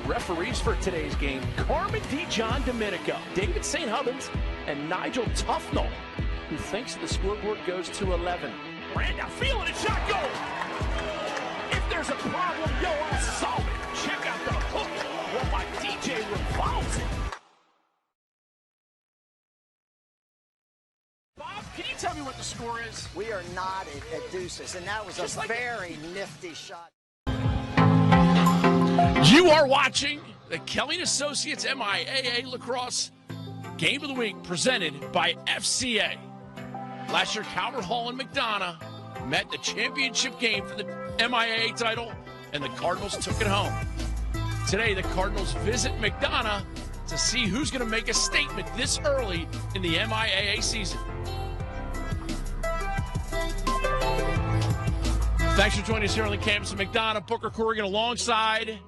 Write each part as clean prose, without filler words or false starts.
Referees for today's game, Carmen John Domenico, David St. Hubbins, and Nigel Tufnell, who thinks the scoreboard goes to 11. Randa feeling it, shot goal! If there's a problem, yo, I'll solve it. Check out the hook while my DJ revolves it. Bob, can you tell me what the score is? We are not at deuces, and that was just a very nifty shot. You are watching the Kelly & Associates MIAA Lacrosse Game of the Week presented by FCA. Last year, Calvert Hall and McDonogh met the championship game for the MIAA title, and the Cardinals took it home. Today, the Cardinals visit McDonogh to see who's going to make a statement this early in the MIAA season. Thanks for joining us here on the campus of McDonogh. Booker Corrigan alongside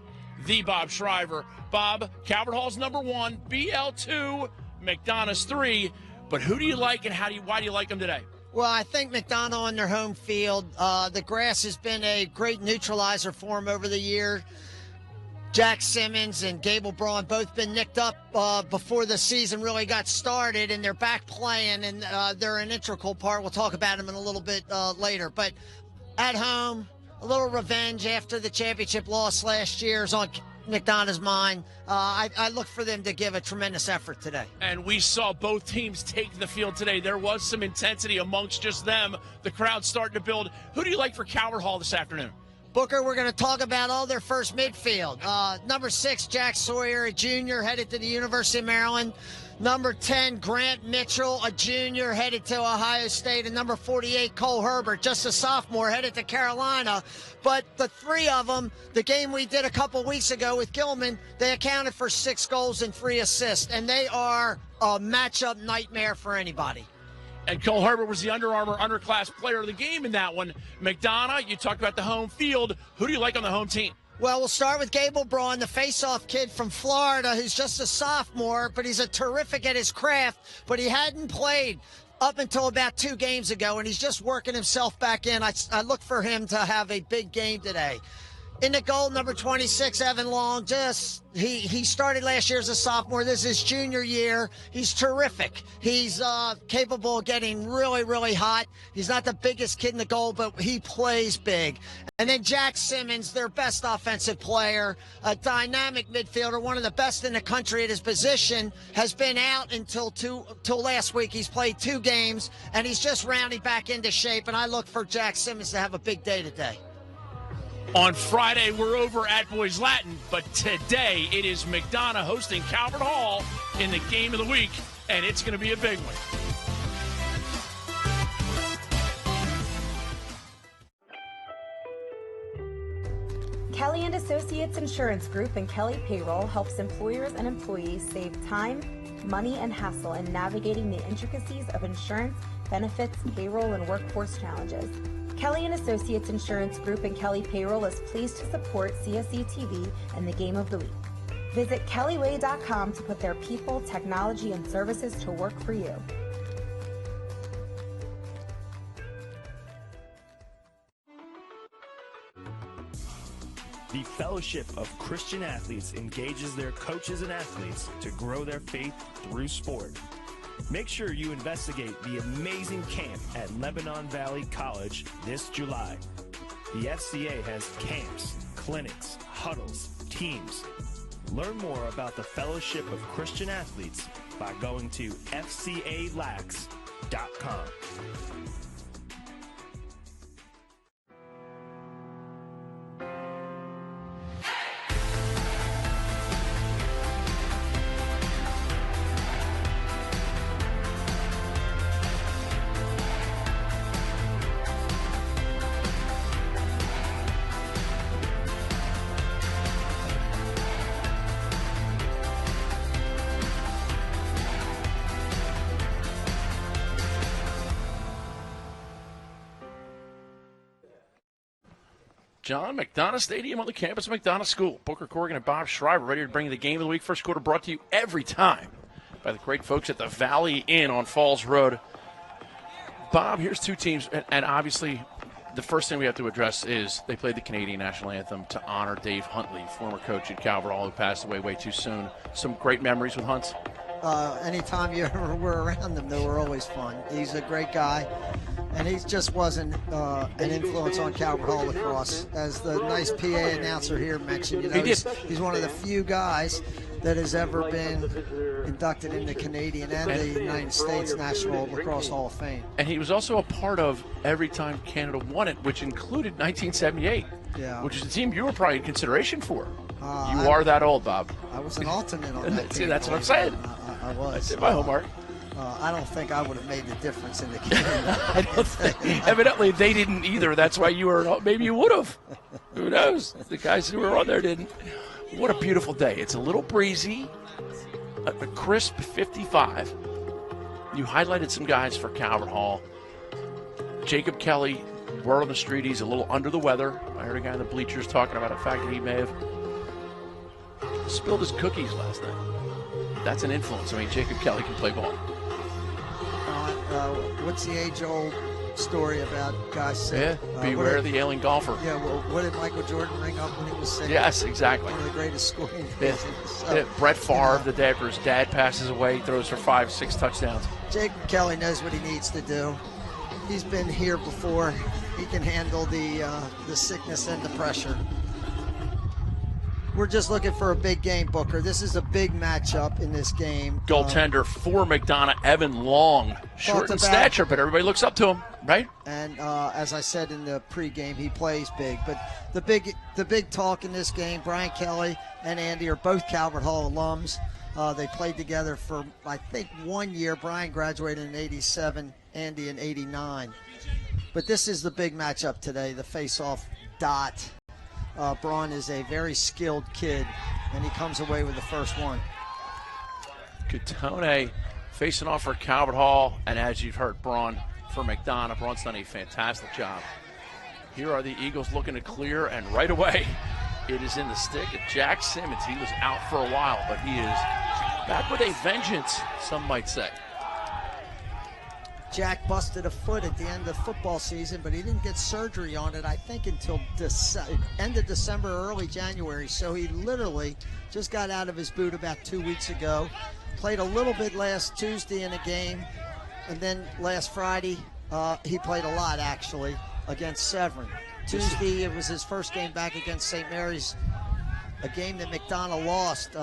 the Bob Shriver. Bob, Calvert Hall's #1, BL2, McDonogh's 3. But who do you like and why do you like them today? Well, I think McDonogh on their home field. The grass has been a great neutralizer for them over the year. Jack Simmons and Gable Braun both been nicked up before the season really got started, and they're back playing, and they're an integral part. We'll talk about them in a little bit later. But at home, a little revenge after the championship loss last year is on McDonogh's mind. I look for them to give a tremendous effort today. And we saw both teams take the field today. There was some intensity amongst just them. The crowd's starting to build. Who do you like for Calvert Hall this afternoon? Booker, we're going to talk about all their first midfield. Number 6, Jack Sawyer, a junior, headed to the University of Maryland. Number 10, Grant Mitchell, a junior, headed to Ohio State. And number 48, Cole Herbert, just a sophomore, headed to Carolina. But the three of them, the game we did a couple weeks ago with Gilman, they accounted for 6 goals and 3 assists. And they are a matchup nightmare for anybody. And Cole Herbert was the Under Armour underclass player of the game in that one. McDonogh, you talked about the home field. Who do you like on the home team? Well, we'll start with Gable Braun, the face-off kid from Florida who's just a sophomore, but he's a terrific at his craft, but he hadn't played up until about 2 games ago, and he's just working himself back in. I look for him to have a big game today. In the goal, number 26, Evan Long. He started last year as a sophomore. This is his junior year. He's terrific. He's capable of getting really, really hot. He's not the biggest kid in the goal, but he plays big. And then Jack Simmons, their best offensive player, a dynamic midfielder, one of the best in the country at his position, has been out until last week. He's played 2 games, and he's just rounding back into shape, and I look for Jack Simmons to have a big day today. On Friday, we're over at Boys Latin, but today it is McDonogh hosting Calvert Hall in the Game of the Week, and it's going to be a big one. Kelly & Associates Insurance Group and Kelly Payroll helps employers and employees save time, money, and hassle in navigating the intricacies of insurance, benefits, payroll, and workforce challenges. Kelly & Associates Insurance Group and Kelly Payroll is pleased to support CSE TV and the Game of the Week. Visit kellyway.com to put their people, technology, and services to work for you. The Fellowship of Christian Athletes engages their coaches and athletes to grow their faith through sport. Make sure you investigate the amazing camp at Lebanon Valley College this July. The FCA has camps, clinics, huddles, teams. Learn more about the Fellowship of Christian Athletes by going to fcalax.com. John, McDonogh Stadium on the campus of McDonogh School. Booker Corrigan and Bob Shriver ready to bring you the Game of the Week. First quarter brought to you every time by the great folks at the Valley Inn on Falls Road. Bob, here's 2 teams, and obviously the first thing we have to address is they played the Canadian national anthem to honor Dave Huntley, former coach at Calvert, who passed away way too soon. Some great memories with Hunt. Anytime you ever were around them, they were always fun. He's a great guy, and he just wasn't an influence on Calvert Hall lacrosse. As the nice PA announcer here mentioned, he's one of the few guys that has ever been inducted in the Canadian and the United States National Lacrosse Hall of Fame. And he was also a part of every time Canada won it, which included 1978, which is a team you were probably in consideration for. You are that old, Bob. I was an alternate on that team. That's what I'm saying. I was. I did my homework. I don't think I would have made the difference in the game. I don't think. Evidently, they didn't either. That's why you were. Maybe you would have. Who knows? The guys who were on there didn't. What a beautiful day. It's a little breezy, a crisp 55. You highlighted some guys for Calvert Hall. Jacob Kelly, word on the street, he's a little under the weather. I heard a guy in the bleachers talking about the fact that he may have spilled his cookies last night. That's an influence. I mean, Jacob Kelly can play ball. What's the age-old story about guys sick? Yeah, beware the ailing golfer. Yeah, well, what did Michael Jordan ring up when he was sick? Yes, exactly. One of the greatest scoring players. Brett Favre, the day after his dad passes away, throws for 5-6 touchdowns. Jacob Kelly knows what he needs to do. He's been here before. He can handle the sickness and the pressure. We're just looking for a big game, Booker. This is a big matchup in this game. Goaltender for McDonogh, Evan Long. Short in stature, but everybody looks up to him, right? And as I said in the pregame, he plays big. But the big talk in this game, Brian Kelly and Andy are both Calvert Hall alums. They played together for, I think, 1 year. Brian graduated in 87, Andy in 89. But this is the big matchup today, the face-off dot. Braun is a very skilled kid, and he comes away with the first one. Catone facing off for Calvert Hall, and as you've heard, Braun for McDonogh. Braun's done a fantastic job. Here are the Eagles looking to clear, and right away, it is in the stick of Jack Simmons. He was out for a while, but he is back with a vengeance, some might say. Jack busted a foot at the end of football season, but he didn't get surgery on it, I think, until end of December, early January. So he literally just got out of his boot about 2 weeks ago. Played a little bit last Tuesday in a game, and then last Friday he played a lot, actually, against Severn. Tuesday, it was his first game back against St. Mary's, a game that McDonogh lost,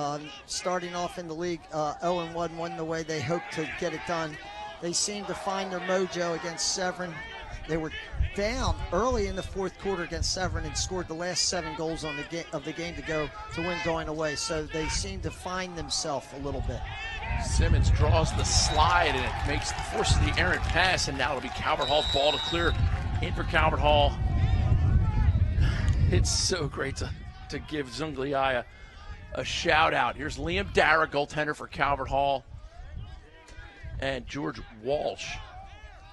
starting off in the league 0-1, wasn't the way they hoped to get it done. They seemed to find their mojo against Severn. They were down early in the fourth quarter against Severn and scored the last 7 goals of the game to go to win going away. So they seemed to find themselves a little bit. Simmons draws the slide, and it forces the errant pass, and now it'll be Calvert Hall's ball to clear in for Calvert Hall. It's so great to give Zungliaya a shout out. Here's Liam Dara, goaltender for Calvert Hall. And George Walsh.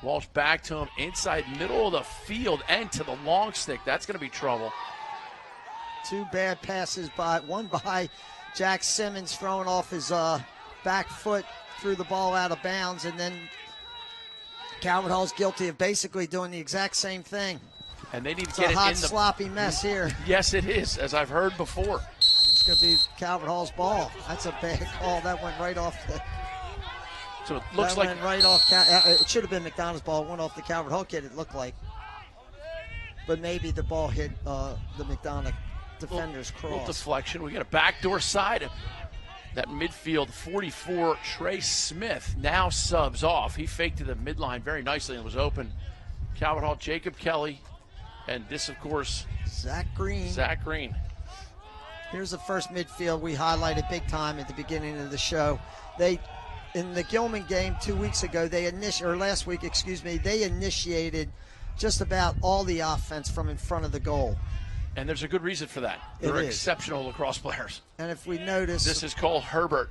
Walsh back to him inside middle of the field and to the long stick. That's going to be trouble. 2 bad passes one by Jack Simmons throwing off his back foot, threw the ball out of bounds, and then Calvert Hall's guilty of basically doing the exact same thing. And they need to it's get a it hot, in the sloppy mess here. Yes, it is, as I've heard before. It's going to be Calvert Hall's ball. That's a bad call. That went right off the... So it looks like right off. It should have been McDonogh's ball. It went off the Calvert Hall kid, it looked like. But maybe the ball hit the McDonogh defender's cross. Little deflection. We got a backdoor side of that midfield. 44, Trey Smith now subs off. He faked to the midline very nicely and was open. Calvert Hall, Jacob Kelly, and this, of course, Zach Green. Here's the first midfield we highlighted big time at the beginning of the show. In the Gilman game 2 weeks ago, last week, they initiated just about all the offense from in front of the goal. And there's a good reason for that. They're exceptional lacrosse players. And if we notice, this is Cole Herbert.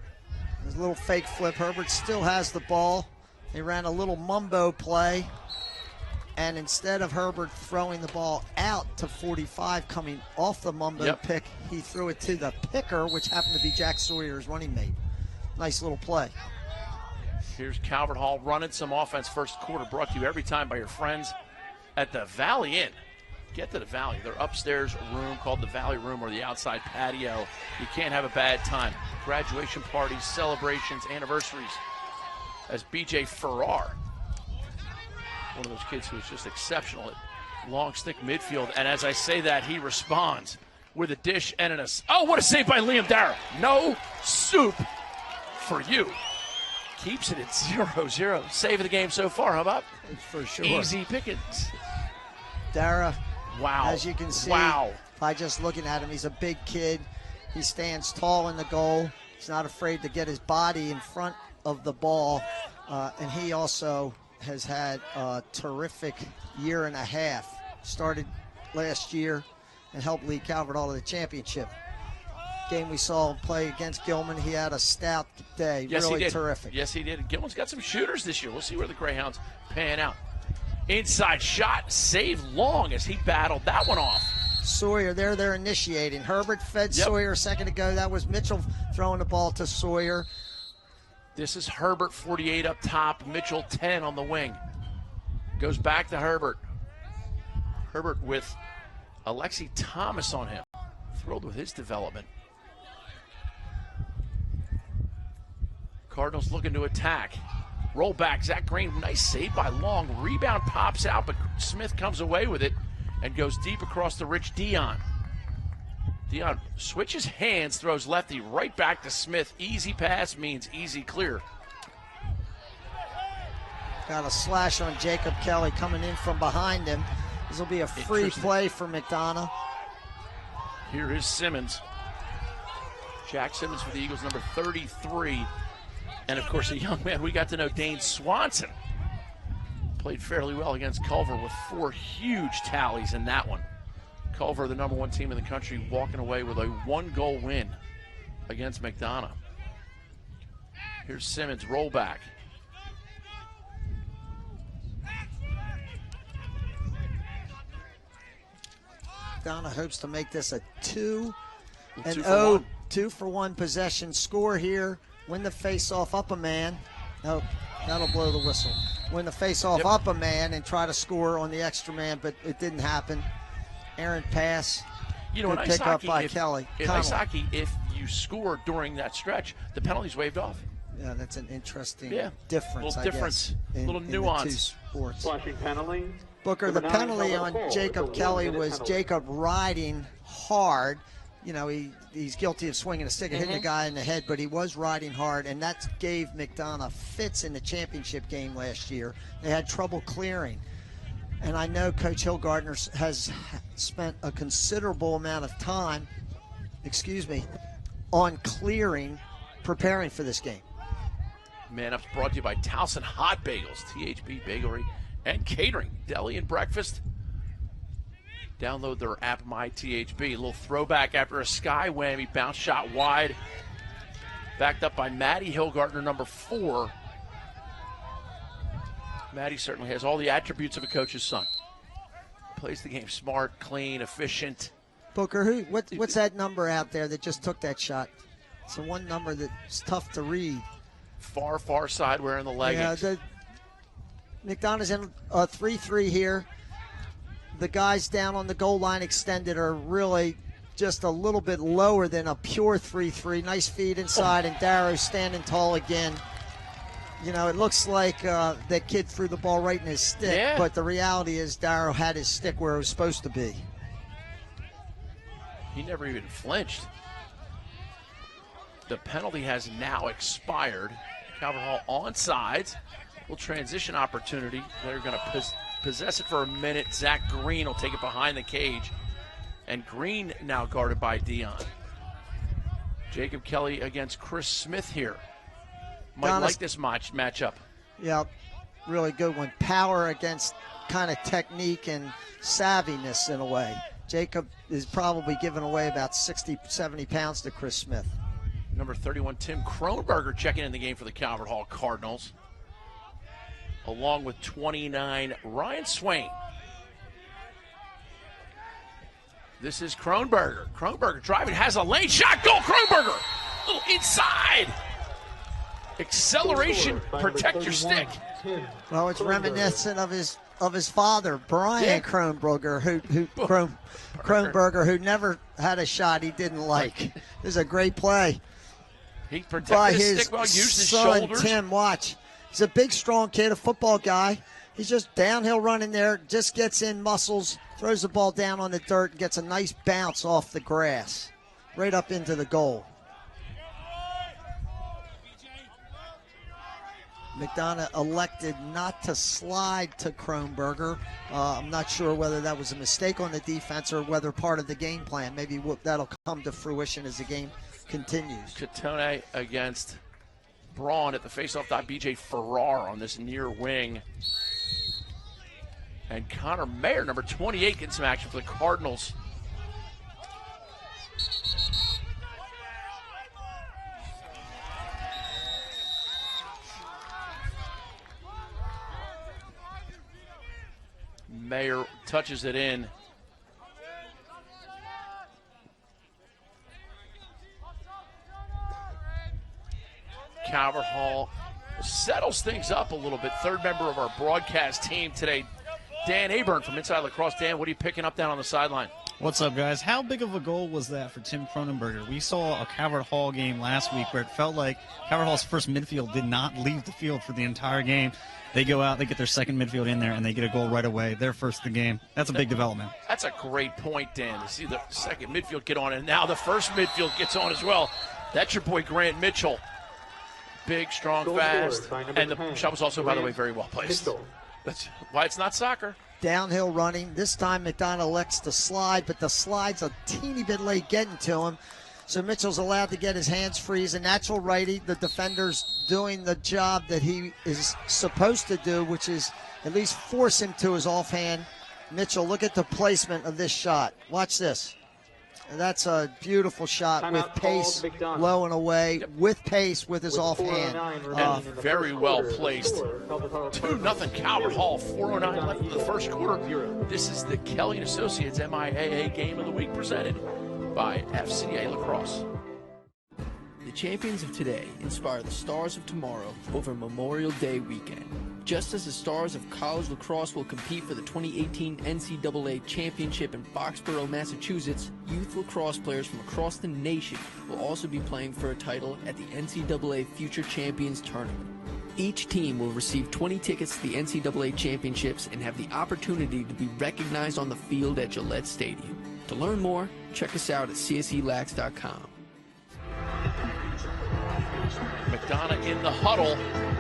There's a little fake flip. Herbert still has the ball. They ran a little mumbo play. And instead of Herbert throwing the ball out to 45 coming off the mumbo pick, he threw it to the picker, which happened to be Jack Sawyer's running mate. Nice little play. Here's Calvert Hall running some offense first quarter, brought to you every time by your friends at the Valley Inn. Get to the Valley. Their upstairs room called the Valley Room or the outside patio. You can't have a bad time. Graduation parties, celebrations, anniversaries. As BJ Farrar, one of those kids who is just exceptional at long stick midfield. And as I say that, he responds with a dish and an assist. Oh, what a save by Liam Darrow. No soup for you. Keeps it at 0-0. Save of the game so far. How about? For sure. Easy pickings. Darrow. Wow. As you can see, wow. by just looking at him, he's a big kid. He stands tall in the goal. He's not afraid to get his body in front of the ball. And he also has had a terrific year and a half. Started last year and helped lead Calvert all to the championship. Game we saw him play against Gilman, he had a stout day. Yes, really he did. Terrific. Yes, he did. Gilman's got some shooters this year. We'll see where the Greyhounds pan out. Inside shot, save long as he battled that one off. Sawyer, they're initiating. Herbert fed Sawyer a second ago. That was Mitchell throwing the ball to Sawyer. This is Herbert, 48 up top. Mitchell, 10 on the wing. Goes back to Herbert. Herbert with Alexi Thomas on him. Thrilled with his development. Cardinals looking to attack. Roll back, Zach Green, nice save by Long. Rebound pops out, but Smith comes away with it and goes deep across the Rich Dion. Dion switches hands, throws lefty right back to Smith. Easy pass means easy clear. Got a slash on Jacob Kelly coming in from behind him. This will be a free play for McDonogh. Here is Simmons. Jack Simmons for the Eagles, number 33. And, of course, a young man we got to know, Dane Swanson. Played fairly well against Calvert with 4 huge tallies in that one. Calvert, the number 1 team in the country, walking away with a 1-goal win against McDonogh. Here's Simmons, roll back. McDonogh hopes to make this a 2-0, 2-for-1 possession score here. Win the face-off up a man. No, that'll blow the whistle. Win the face-off up a man and try to score on the extra man, but it didn't happen. Errant pass. You know, good pick up by Kelly. In ice hockey, if you score during that stretch, the penalty's waived off. Yeah, that's an interesting Little difference, difference, I guess, little nuance. In the two sports. Flashing penalty. Booker, the penalty on Jacob Kelly was Jacob riding hard. You know, he's guilty of swinging a stick and hitting the guy in the head, but he was riding hard, and that gave McDonogh fits in the championship game last year. They had trouble clearing. And I know Coach Hillgardner has spent a considerable amount of time, on clearing, preparing for this game. Man Up's brought to you by Towson Hot Bagels, THB Bakery and Catering, Deli and Breakfast. Download their app, MyTHB. A little throwback after a sky whammy, bounce shot wide. Backed up by Maddie Hillgardner, number 4. Maddie certainly has all the attributes of a coach's son. Plays the game smart, clean, efficient. Booker, what's that number out there that just took that shot? It's the one number that's tough to read. Far side wearing the leggings. Yeah, McDonogh's in a 3-3 here. The guys down on the goal line extended are really just a little bit lower than a pure 3-3. Nice feed inside, and Darrow standing tall again. You know, it looks like that kid threw the ball right in his stick, but the reality is Darrow had his stick where it was supposed to be. He never even flinched. The penalty has now expired. Calvert Hall onside. Little transition opportunity. They're going to possess it for a minute. Zach Green will take it behind the cage. And Green now guarded by Dion. Jacob Kelly against Chris Smith here. Might like this matchup. Yeah, really good one. Power against kind of technique and savviness in a way. Jacob is probably giving away about 60, 70 pounds to Chris Smith. Number 31, Tim Kronberger checking in the game for the Calvert Hall Cardinals. Along with 29, Ryan Swain. This is Kronberger. Kronberger driving, has a lane shot, goal, Kronberger! Little inside. Acceleration, protect your stick. Well, it's reminiscent of his of his father, Brian Kronberger, who never had a shot he didn't like. It was a great play. He protected his stick well, used his shoulders. Tim, watch. He's a big, strong kid, a football guy. He's just downhill running there, just gets in muscles, throws the ball down on the dirt, and gets a nice bounce off the grass, right up into the goal. McDonogh elected not to slide to Kronberger. I'm not sure whether that was a mistake on the defense or whether part of the game plan. Maybe that'll come to fruition as the game continues. Catone against Braun at the faceoff dot. BJ Farrar on this near wing. And Connor Mayer, number 28, getting some action for the Cardinals. Mayer touches it in. Calvert Hall settles things up a little bit. Third member of our broadcast team today, Dan Aburn from Inside Lacrosse. Dan, what are you picking up down on the sideline? What's up, guys? How big of a goal was that for Tim Kronenberger? We saw a Calvert Hall game last week where it felt like Calvert Hall's first midfield did not leave the field for the entire game. They go out, they get their second midfield in there, and they get a goal right away. They're first of the game. That's a big development. That's a great point, Dan, to see the second midfield get on, and now the first midfield gets on as well. That's your boy Grant Mitchell. Big, strong, fast. And the shot was also, by the way, very well placed. That's why it's not soccer. Downhill running. This time McDonogh elects to slide, but the slide's a teeny bit late getting to him. So Mitchell's allowed to get his hands free. He's a natural righty. The defender's doing the job that he is supposed to do, which is at least force him to his offhand. Mitchell, look at the placement of this shot. Watch this. And that's a beautiful shot with pace, low and away, with pace, with his offhand. And very well placed. 2-0 Calvert Hall, 4:09 left in the first quarter. This is the Kelly & Associates MIAA Game of the Week presented by FCA Lacrosse. The champions of today inspire the stars of tomorrow over Memorial Day weekend. Just as the stars of college lacrosse will compete for the 2018 NCAA Championship in Foxborough, Massachusetts, youth lacrosse players from across the nation will also be playing for a title at the NCAA Future Champions Tournament. Each team will receive 20 tickets to the NCAA Championships and have the opportunity to be recognized on the field at Gillette Stadium. To learn more, check us out at cselax.com. McDonogh in the huddle.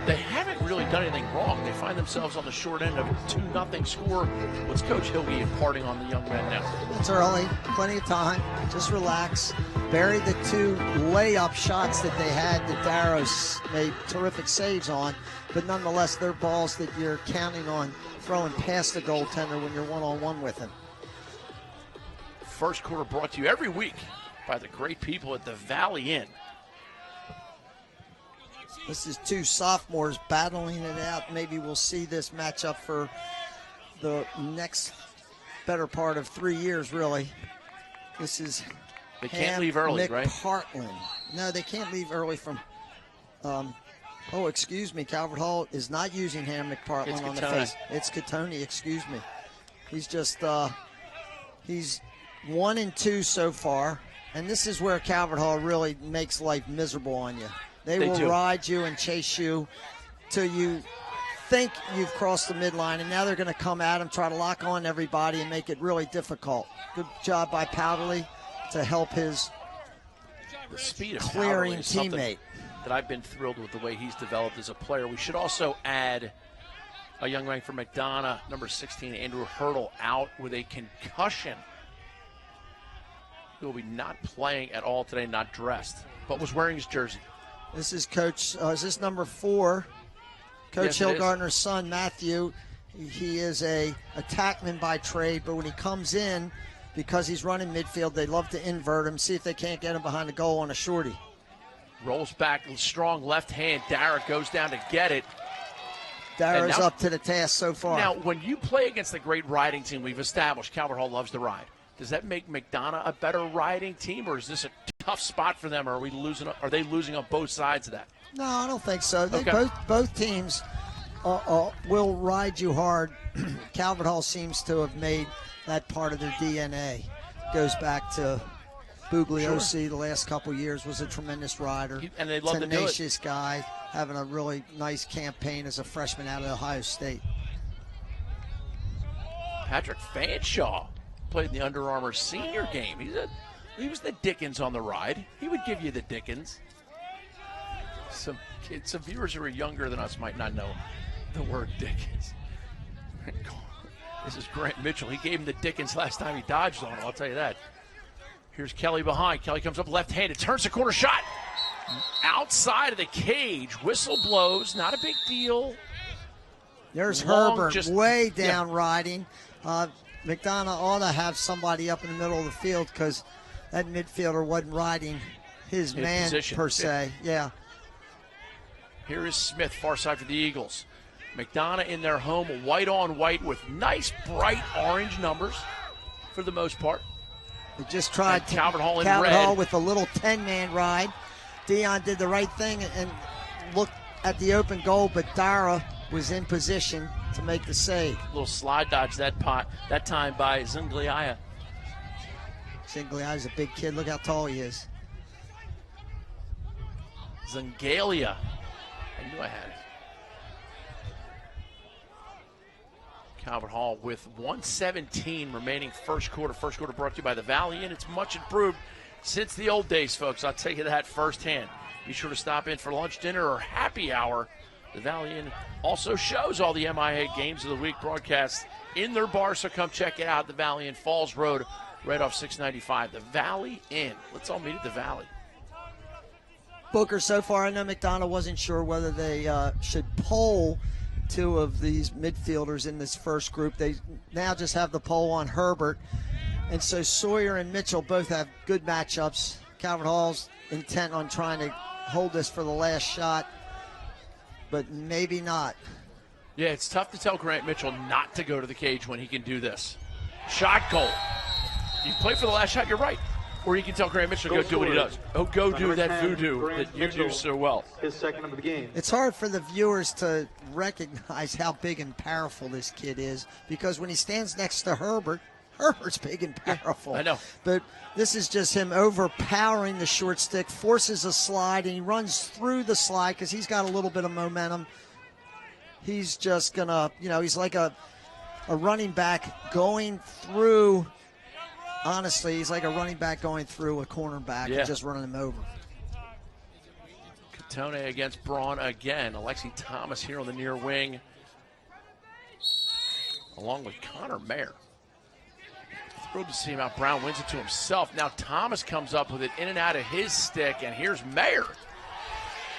They haven't really done anything wrong. They find themselves on the short end of a 2-0 score. What's Coach Hilge imparting on the young men now? It's early, plenty of time. Just relax. Bury the two layup shots that they had that Darrow's made terrific saves on, but nonetheless, they're balls that you're counting on throwing past the goaltender when you're one-on-one with him. First quarter brought to you every week by the great people at the Valley Inn. This is two sophomores battling it out. Maybe we'll see this matchup for the next better part of 3 years, really. This is They can't leave early, right? McPartland. No, they can't leave early from excuse me. Calvert Hall is not using Ham McPartland on the face. It's Catone, excuse me. He's just he's 1-2 so far. And this is where Calvert Hall really makes life miserable on you. They will ride you and chase you till you think you've crossed the midline, and now they're going to come at him, try to lock on everybody, and make it really difficult. Good job by Powderly to help his speed of clearing teammate. That I've been thrilled with the way he's developed as a player. We should also add a young man from McDonogh, number 16, Andrew Hurdle, out with a concussion. He will be not playing at all today, not dressed, but was wearing his jersey. This is Coach, is this number 4? Coach Hillgardner's son, Matthew. He is a attackman by trade, but when he comes in, because he's running midfield, they love to invert him, see if they can't get him behind the goal on a shorty. Rolls back, strong left hand. Dara goes down to get it. Dara's up to the task so far. Now, when you play against the great riding team we've established, Calvert Hall loves to ride. Does that make McDonogh a better riding team, or is this a tough spot for them? Or are they losing on both sides of that? No, I don't think so. Both teams will ride you hard. Calvert Hall seems to have made that part of their DNA. Goes back to Bugliosi. The last couple years was a tremendous rider. And they love to do it. Tenacious guy, having a really nice campaign as a freshman out of Ohio State. Patrick Fanshaw played in the Under Armour senior game. He was the Dickens on the ride. He would give you the Dickens. Some viewers who are younger than us might not know the word Dickens. This is Grant Mitchell. He gave him the Dickens last time he dodged on him, I'll tell you that. Here's Kelly behind. Kelly comes up left-handed, turns the corner, shot. Outside of the cage, whistle blows, not a big deal. There's Herbert way down riding. McDonogh ought to have somebody up in the middle of the field because that midfielder wasn't riding his man position, per se. Yeah. Here is Smith, far side for the Eagles. McDonogh in their home, white on white with nice bright orange numbers for the most part. They just tried Calvert Hall in Calvert red. Hall with a little 10-man ride. Dion did the right thing and looked at the open goal, but Dara was in position to make the save. A little slide dodge that time by Zungliaya. Zungliaya's a big kid. Look how tall he is. Zungalia. I knew I had it. Calvert Hall with 1:17 remaining first quarter. First quarter brought to you by the Valley Inn. It's much improved since the old days, folks. I'll tell you that firsthand. Be sure to stop in for lunch, dinner, or happy hour. The Valley Inn also shows all the MIAA games of the week broadcasts in their bar, so come check it out. The Valley Inn, Falls Road, right off 695. The Valley Inn. Let's all meet at the Valley. Booker, so far I know McDonogh wasn't sure whether they should poll two of these midfielders in this first group. They now just have the poll on Herbert. And so Sawyer and Mitchell both have good matchups. Calvert Hall's intent on trying to hold this for the last shot, but maybe not. Yeah, it's tough to tell Grant Mitchell not to go to the cage when he can do this. Shot goal. You play for the last shot, you're right. Or you can tell Grant Mitchell to go do what he does. Oh, go do that voodoo that you do so well. His second of the game. It's hard for the viewers to recognize how big and powerful this kid is because when he stands next to Herbert, Herbert's big and powerful. I know. But this is just him overpowering the short stick, forces a slide, and he runs through the slide because he's got a little bit of momentum. He's just going to, he's like a running back going through. Honestly, he's like a running back going through a cornerback and just running him over. Catone against Braun again. Alexi Thomas here on the near wing, along with Connor Mayer. Thrilled to see him out. Brown wins it to himself. Now Thomas comes up with it in and out of his stick, and here's Mayer.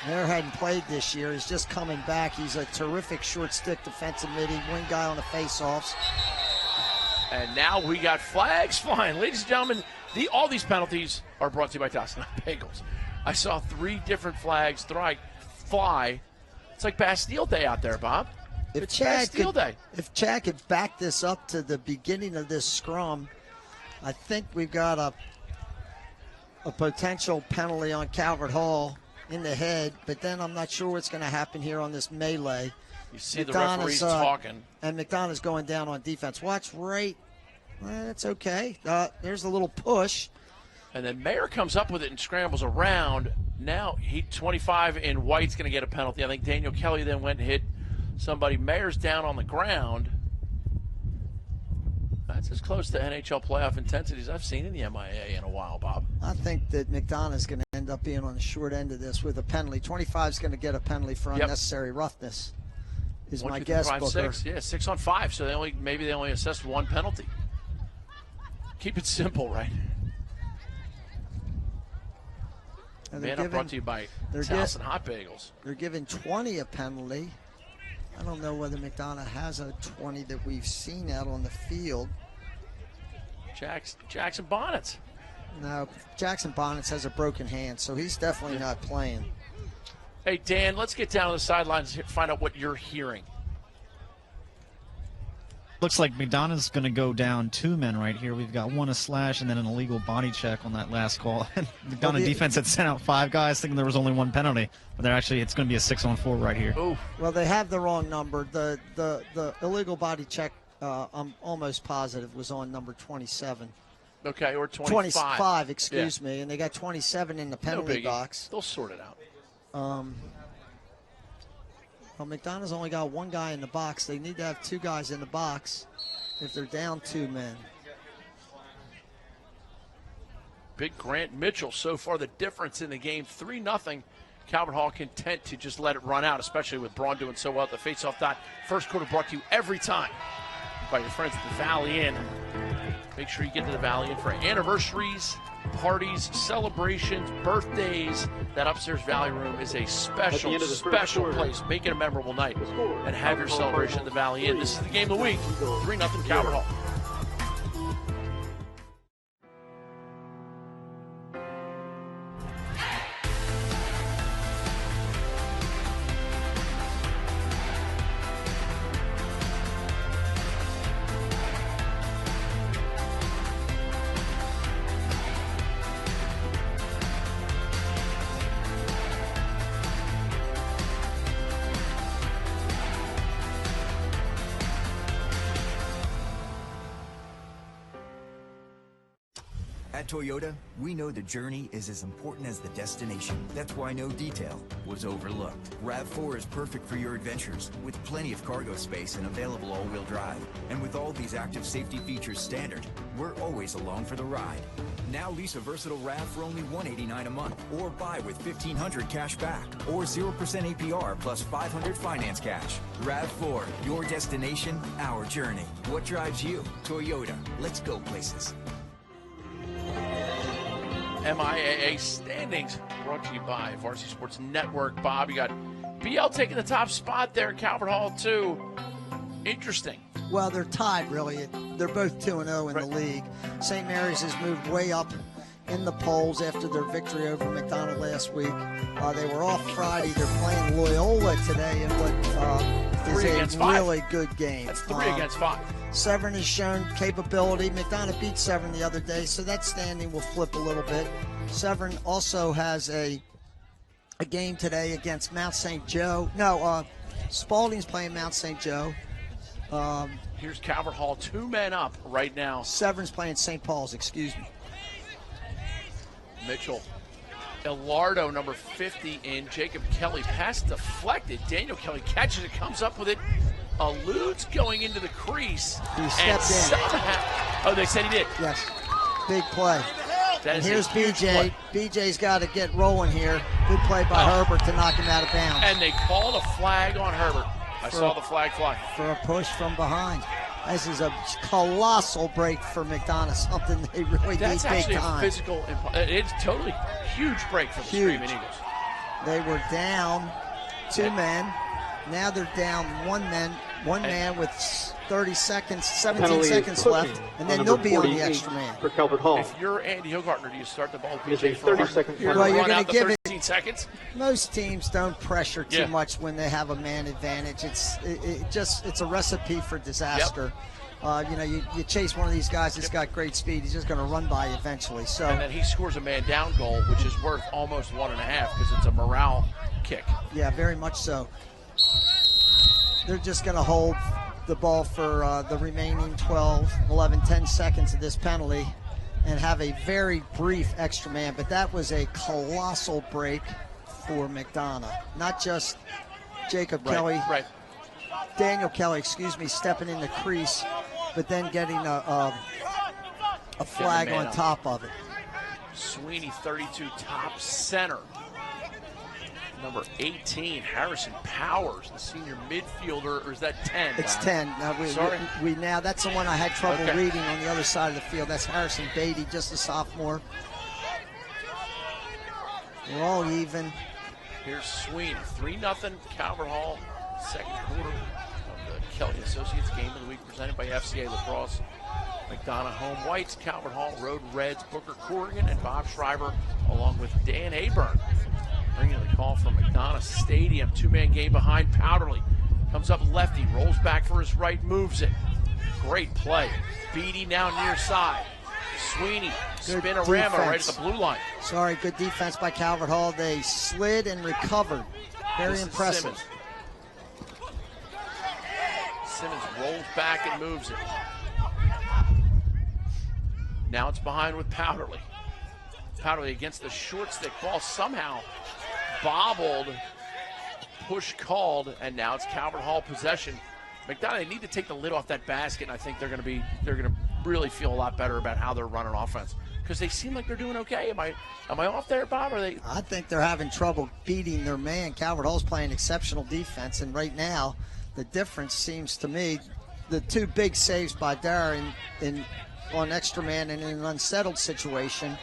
Mayer hadn't played this year. He's just coming back. He's a terrific short stick defensive mid. Wing guy on the faceoffs. And now we got flags flying. Ladies and gentlemen, all these penalties are brought to you by Dawson Bagels. I saw 3 different flags fly. It's like Bastille Day out there, Bob. It's Bastille Day. If Chad could back this up to the beginning of this scrum, I think we've got a potential penalty on Calvert Hall in the head, but then I'm not sure what's going to happen here on this melee. You see the referees talking. And McDonogh's going down on defense. Watch right. That's okay. There's a little push. And then Mayer comes up with it and scrambles around. Now he 25 in white's going to get a penalty. I think Daniel Kelly then went and hit somebody. Mayer's down on the ground. That's as close to NHL playoff intensity as I've seen in the MIAA in a while, Bob. I think that McDonogh's going to end up being on the short end of this with a penalty. 25 is going to get a penalty for unnecessary roughness. Is 1, my 2, 3, guess, 5, Booker. 6. Yeah, 6 on 5. So maybe they only assessed 1 penalty. Keep it simple, right? Man, I'm brought to you by Towson Hot Bagels. They're giving 20 a penalty. I don't know whether McDonogh has a 20 that we've seen out on the field. Jackson Bonnets. No, Jackson Bonnets has a broken hand, so he's definitely not playing. Hey, Dan, let's get down to the sidelines and find out what you're hearing. Looks like McDonogh's going to go down 2 men right here. We've got 1 a slash and then an illegal body check on that last call. McDonogh defense had sent out 5 guys thinking there was only 1 penalty, but they're actually, it's going to be a 6-on-4 right here. Ooh. Well, they have the wrong number. The illegal body check, I'm almost positive, was on number 27. Okay, or 25. 25, excuse me, and they got 27 in the penalty box. They'll sort it out. Well, McDonough's only got 1 guy in the box. They need to have 2 guys in the box if they're down 2 men. Big Grant Mitchell, so far the difference in the game, 3-0. Calvert Hall content to just let it run out, especially with Braun doing so well at the faceoff dot. First quarter brought to you every time by your friends at the Valley Inn. Make sure you get to the Valley Inn for anniversaries, parties, celebrations, birthdays. That upstairs Valley Room is a special place. Make it a memorable night and have your celebration at the Valley Inn. This is the game of the week, 3-0 Calvert Hall. At Toyota, we know the journey is as important as the destination. That's why no detail was overlooked. RAV4 is perfect for your adventures, with plenty of cargo space and available all-wheel drive. And with all these active safety features standard, we're always along for the ride. Now lease a versatile RAV for only $189 a month, or buy with $1,500 cash back, or 0% APR plus $500 finance cash. RAV4, your destination, our journey. What drives you? Toyota. Let's go places. MIAA standings brought to you by Varsity Sports Network. Bob, you got BL taking the top spot there in Calvert Hall, too. Interesting. Well, they're tied, really. They're both 2-0 in the league. St. Mary's has moved way up in the polls after their victory over McDonogh last week. They were off Friday. They're playing Loyola today in what is a really good game. That's 3 against 5. Severn has shown capability. McDonogh beat Severn the other day, so that standing will flip a little bit. Severn also has a game today against Mount St. Joe. No, Spalding's playing Mount St. Joe. Here's Calvert Hall, 2 men up right now. Severn's playing St. Paul's, excuse me. Mitchell. Elardo, number 50 in. Jacob Kelly, pass deflected. Daniel Kelly catches it, comes up with it, eludes going into the crease. He stepped in. Oh, they said he did. Yes. Big play. And here's BJ. BJ's got to get rolling here. Good play by Herbert to knock him out of bounds. And they called a flag on Herbert. I saw the flag fly. For a push from behind. This is a colossal break for McDonogh, something they really need big time. That's actually a physical, it's totally huge break for the Screaming Eagles. They were down 2 men. Now they're down 1 man with 17 seconds left, and then they'll be on the extra man. For Calvert Hall. If you're Andy Hilgartner, do you start the ball PJ for 30-second you're well, you're going to give 13 seconds? Most teams don't pressure too much when they have a man advantage. It's a recipe for disaster. You chase one of these guys that's got great speed, he's just going to run by you eventually. So, and then he scores a man down goal, which is worth almost 1.5 because it's a morale kick. Yeah, very much so. They're just going to hold the ball for the remaining 12, 11, 10 seconds of this penalty and have a very brief extra man. But that was a colossal break for McDonogh. Not just Jacob Kelly, Daniel Kelly, stepping in the crease, but then getting a flag on top of it. Sweeney, 32, top center. Number 18, Harrison Powers, the senior midfielder, or is that 10? It's 10. Sorry. Now that's the one I had trouble reading on the other side of the field. That's Harrison Beatty, just a sophomore. We're all even. Here's Sweeney, 3-0 Calvert Hall, second quarter of the Kelly Associates Game of the Week presented by FCA Lacrosse. McDonogh home whites, Calvert Hall road reds, Booker Corrigan and Bob Schreiber along with Dan Aburn. Bringing the call from McDonogh Stadium. 2-man game behind Powderly. Comes up lefty, rolls back for his right, moves it. Great play. Beatty now near side. Sweeney, spinorama right at the blue line. Sorry, good defense by Calvert Hall. They slid and recovered. Very impressive. Simmons rolls back and moves it. Now it's behind with Powderly. Powderly against the short stick ball, somehow bobbled, push called, and now it's Calvert Hall possession. McDonogh, they need to take the lid off that basket, and I think they're going to really feel a lot better about how they're running offense, because they seem like they're doing okay. Am I off there, Bob? I think they're having trouble beating their man. Calvert Hall's playing exceptional defense, and right now the difference seems to me the two big saves by Dara on extra man and in an unsettled situation.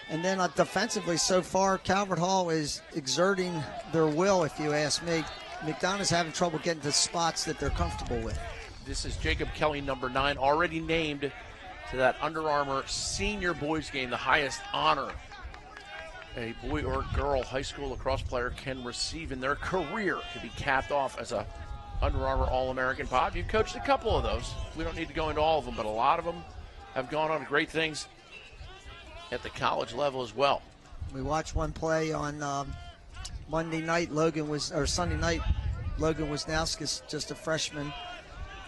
And then defensively, so far, Calvert Hall is exerting their will, if you ask me. McDonogh's having trouble getting to spots that they're comfortable with. This is Jacob Kelly, number 9, already named to that Under Armour senior boys game, the highest honor a boy or girl high school lacrosse player can receive in their career, to be capped off as a Under Armour All-American. Bob, you've coached a couple of those. We don't need to go into all of them, but a lot of them have gone on to great things at the college level as well. We watched one play on Sunday night. Logan Wisnowskis, just a freshman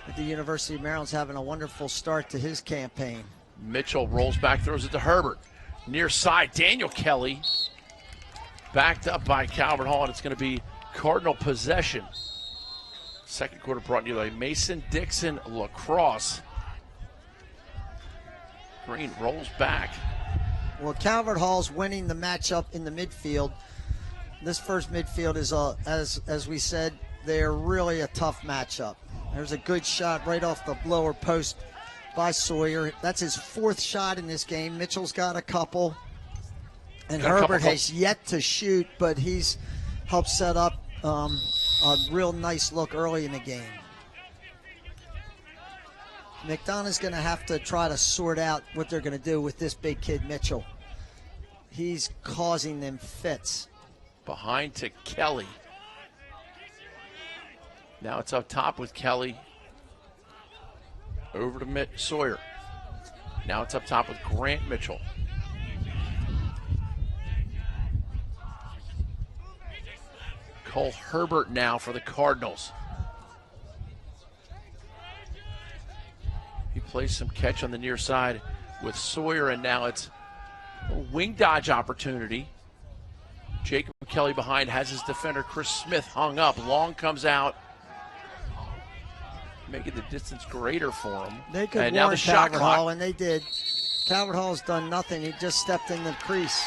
at the University of Maryland, is having a wonderful start to his campaign. Mitchell rolls back, throws it to Herbert. Near side, Daniel Kelly backed up by Calvert Hall, and it's going to be Cardinal possession. Second quarter brought to you by Mason Dixon Lacrosse. Green rolls back. Well, Calvert Hall's winning the matchup in the midfield. This first midfield is, as we said, they're really a tough matchup. There's a good shot right off the lower post by Sawyer. That's his 4th shot in this game. Mitchell's got a couple. And Herbert has yet to shoot, but he's helped set up a real nice look early in the game. McDonough's going to have to try to sort out what they're going to do with this big kid, Mitchell. He's causing them fits. Behind to Kelly. Now it's up top with Kelly. Over to Sawyer. Now it's up top with Grant Mitchell. Cole Herbert now for the Cardinals. He plays some catch on the near side with Sawyer, and now it's a wing dodge opportunity. Jacob Kelly behind, has his defender Chris Smith hung up. Long comes out, making the distance greater for him. They could warn Calvert Hall, and they did. Calvert Hall's done nothing. He just stepped in the crease.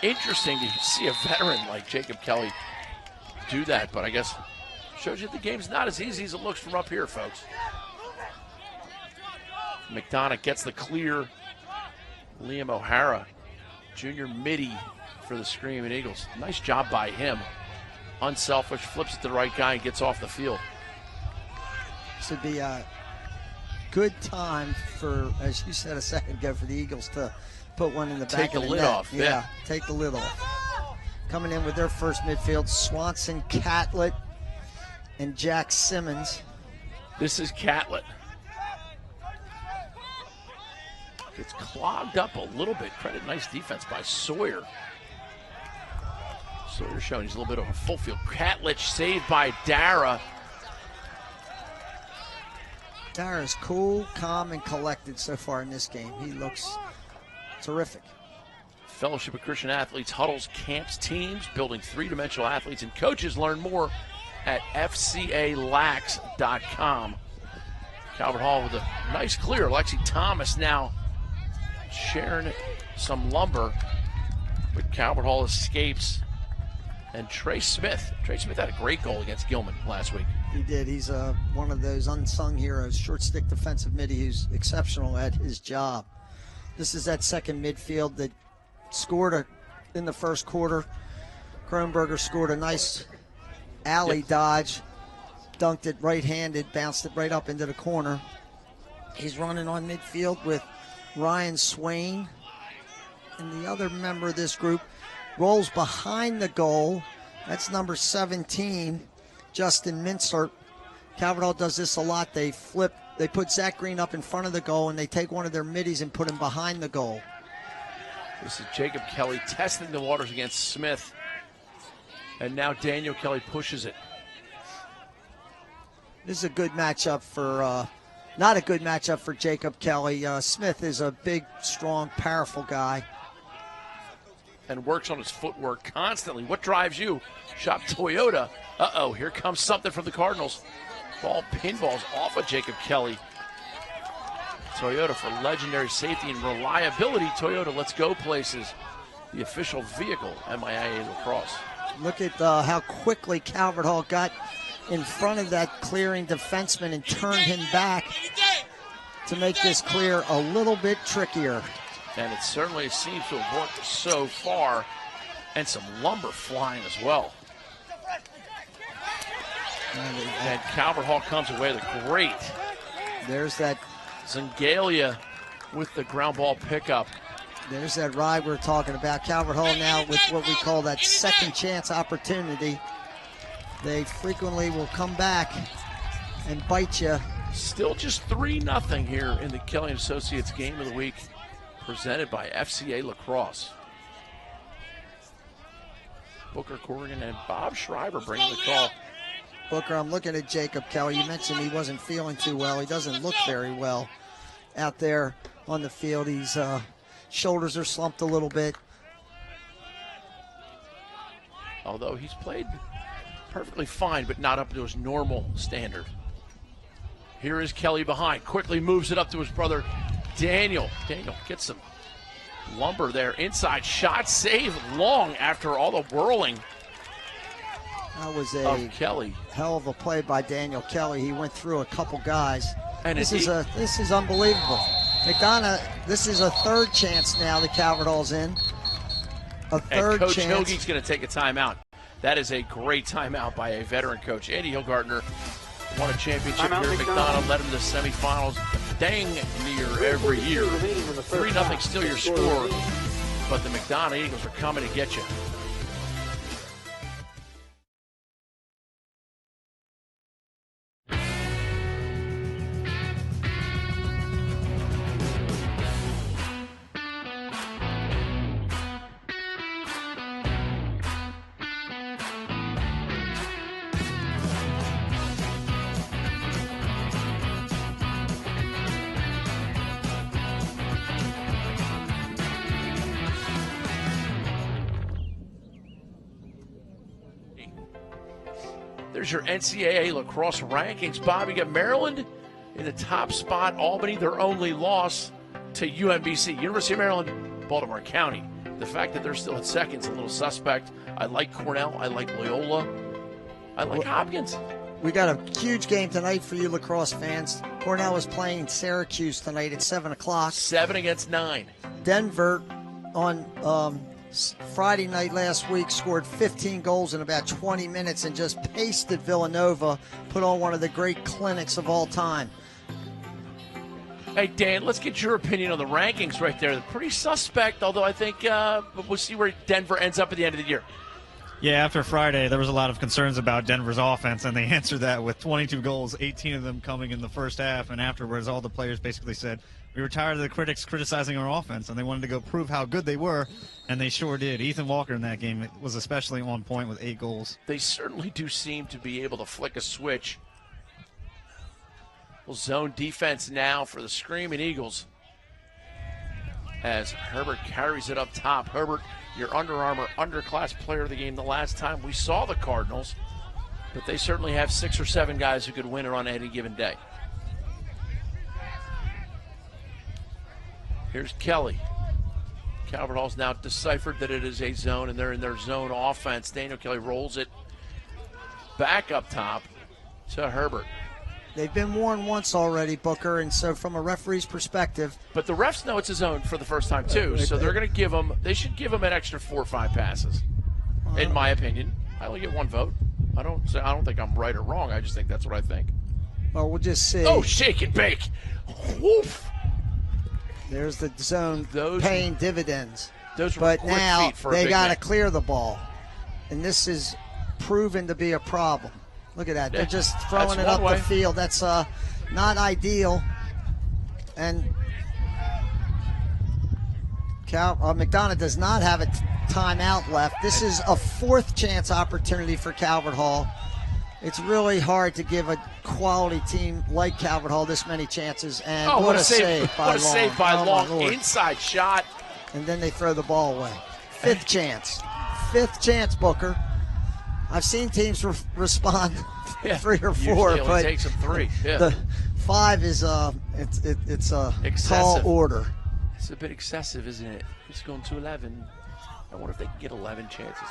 Interesting to see a veteran like Jacob Kelly do that, but I guess shows you the game's not as easy as it looks from up here, folks. McDonogh gets the clear. Liam O'Hara, junior midi for the Screaming Eagles. Nice job by him. Unselfish, flips it to the right guy and gets off the field. This would be a good time for, as you said a second ago, for the Eagles to put one in the back of the net. Take the lid off. Yeah, take the lid off. Coming in with their first midfield, Swanson, Catlett, and Jack Simmons. This is Catlett. It's clogged up a little bit. Credit nice defense by Sawyer. Sawyer showing he's a little bit of a full field. Catlett saved by Dara. Dara's cool, calm, and collected so far in this game. He looks terrific. Fellowship of Christian Athletes huddles, camps, teams, building three-dimensional athletes and coaches. Learn more at fcalax.com. Calvert Hall with a nice clear. Lexi Thomas now sharing some lumber, but Calvert Hall escapes. And Trey Smith had a great goal against Gilman last week. He did. He's one of those unsung heroes, short stick defensive midi who's exceptional at his job. This is that second midfield that scored in the first quarter. Kronberger scored a nice alley dodge, dunked it right-handed, bounced it right up into the corner. He's running on midfield with Ryan Swain, and the other member of this group rolls behind the goal. That's number 17, Justin Minster. Calvert Hall does this a lot. They flip they put Zach Green up in front of the goal, and they take one of their middies and put him behind the goal. This is Jacob Kelly testing the waters against Smith. And now Daniel Kelly pushes it. This is a good matchup for, not a good matchup for Jacob Kelly. Smith is a big, strong, powerful guy. And works on his footwork constantly. What drives you? Shop Toyota. Uh-oh, here comes something from the Cardinals. Ball pinballs off of Jacob Kelly. Toyota for legendary safety and reliability. Toyota, let's go places. The official vehicle, MIAA Lacrosse. Look at how quickly Calvert Hall got in front of that clearing defenseman and turned him back to make this clear a little bit trickier. And it certainly seems to have worked so far. And some lumber flying as well. And Calvert Hall comes away with a great. There's that Zangalia with the ground ball pickup. There's that ride we're talking about. Calvert Hall now with what we call that second chance opportunity. They frequently will come back and bite you. Still just 3-0 here in the Kelly & Associates Game of the Week, presented by FCA Lacrosse. Booker Corrigan and Bob Schreiber bringing the call. Booker, I'm looking at Jacob Kelly. You mentioned he wasn't feeling too well. He doesn't look very well out there on the field. His shoulders are slumped a little bit. Although he's played perfectly fine, but not up to his normal standard. Here is Kelly behind. Quickly moves it up to his brother, Daniel. Daniel gets some lumber there. Inside shot save long after all the whirling. That was a Kelly. Hell of a play by Daniel Kelly. He went through a couple guys. And this is unbelievable. McDonogh, this is a third chance now that Calvert Hall's in. A third Coach chance. Hilge's going to take a timeout. That is a great timeout by a veteran coach. Andy Hilgartner won a championship here at McDonogh, led him to the semifinals dang near every year. 3-0 still your score, but the McDonogh Eagles are coming to get you. There's your NCAA lacrosse rankings. Bob, you got Maryland in the top spot. Albany, their only loss to UMBC. University of Maryland, Baltimore County. The fact that they're still at second is a little suspect. I like Cornell. I like Loyola. I like Hopkins. We got a huge game tonight for you lacrosse fans. Cornell is playing Syracuse tonight at 7 o'clock. 7 against 9. Denver on Friday night last week scored 15 goals in about 20 minutes and just pasted Villanova, put on one of the great clinics of all time. Hey, Dan, let's get your opinion on the rankings right there. They're pretty suspect, although I think we'll see where Denver ends up at the end of the year. Yeah, after Friday, there was a lot of concerns about Denver's offense, and they answered that with 22 goals, 18 of them coming in the first half. And afterwards, all the players basically said, we were tired of the critics criticizing our offense, and they wanted to go prove how good they were, and they sure did. Ethan Walker in that game was especially on point with 8 goals. They certainly do seem to be able to flick a switch. Well, zone defense now for the Screaming Eagles as Herbert carries it up top. Herbert, your Under Armour underclass player of the game the last time we saw the Cardinals, but they certainly have 6 or 7 guys who could win it on any given day. Here's Kelly. Calvert Hall's now deciphered that it is a zone, and they're in their zone offense. Daniel Kelly rolls it back up top to Herbert. They've been warned once already, Booker, and so from a referee's perspective. But the refs know it's a zone for the first time, too, so they're going to give them, they should give them an extra 4 or 5 passes, in my opinion. I only get 1 vote. I don't think I'm right or wrong. I just think that's what I think. Well, we'll just see. Oh, shake and bake. Woof. There's the zone paying dividends. But quick now feet for a they big got to man. clear the ball. And this is proven to be a problem. Look at that. They're just throwing it up the field. That's not ideal. And McDonogh does not have a timeout left. This is a fourth chance opportunity for Calvert Hall. It's really hard to give a quality team like Calvert Hall this many chances. And what a save by Long. What a save by Long. Inside shot. And then they throw the ball away. Fifth chance. Fifth chance, Booker. I've seen teams respond 3 or 4, usually but it takes them 3. Yeah. The 5 is it's a excessive. tall order. It's a bit excessive, isn't it? It's going to 11. I wonder if they can get 11 chances.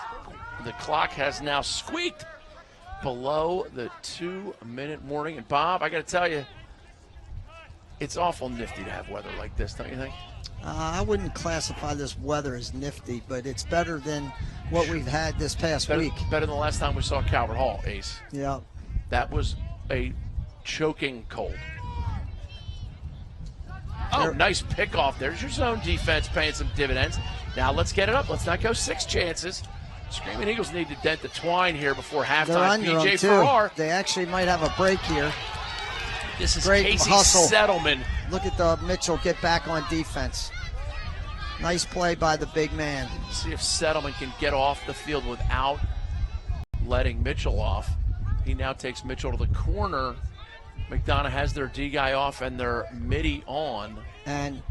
The clock has now squeaked below the 2-minute warning. And Bob, I got to tell you, it's awful nifty to have weather like this, don't you think? I wouldn't classify this weather as nifty, but it's better than what we've had this past week. Better than the last time we saw Calvert Hall, Ace. Yeah. That was a choking cold. Oh, nice pickoff. There's your zone defense paying some dividends. Now let's get it up. Let's not go 6 chances. Screaming Eagles need to dent the twine here before halftime. PJ Farrar. They actually might have a break here. This is great Casey hustle. Settleman. Look at the Mitchell get back on defense. Nice play by the big man. See if Settleman can get off the field without letting Mitchell off. He now takes Mitchell to the corner. McDonogh has their D guy off and their midi on. And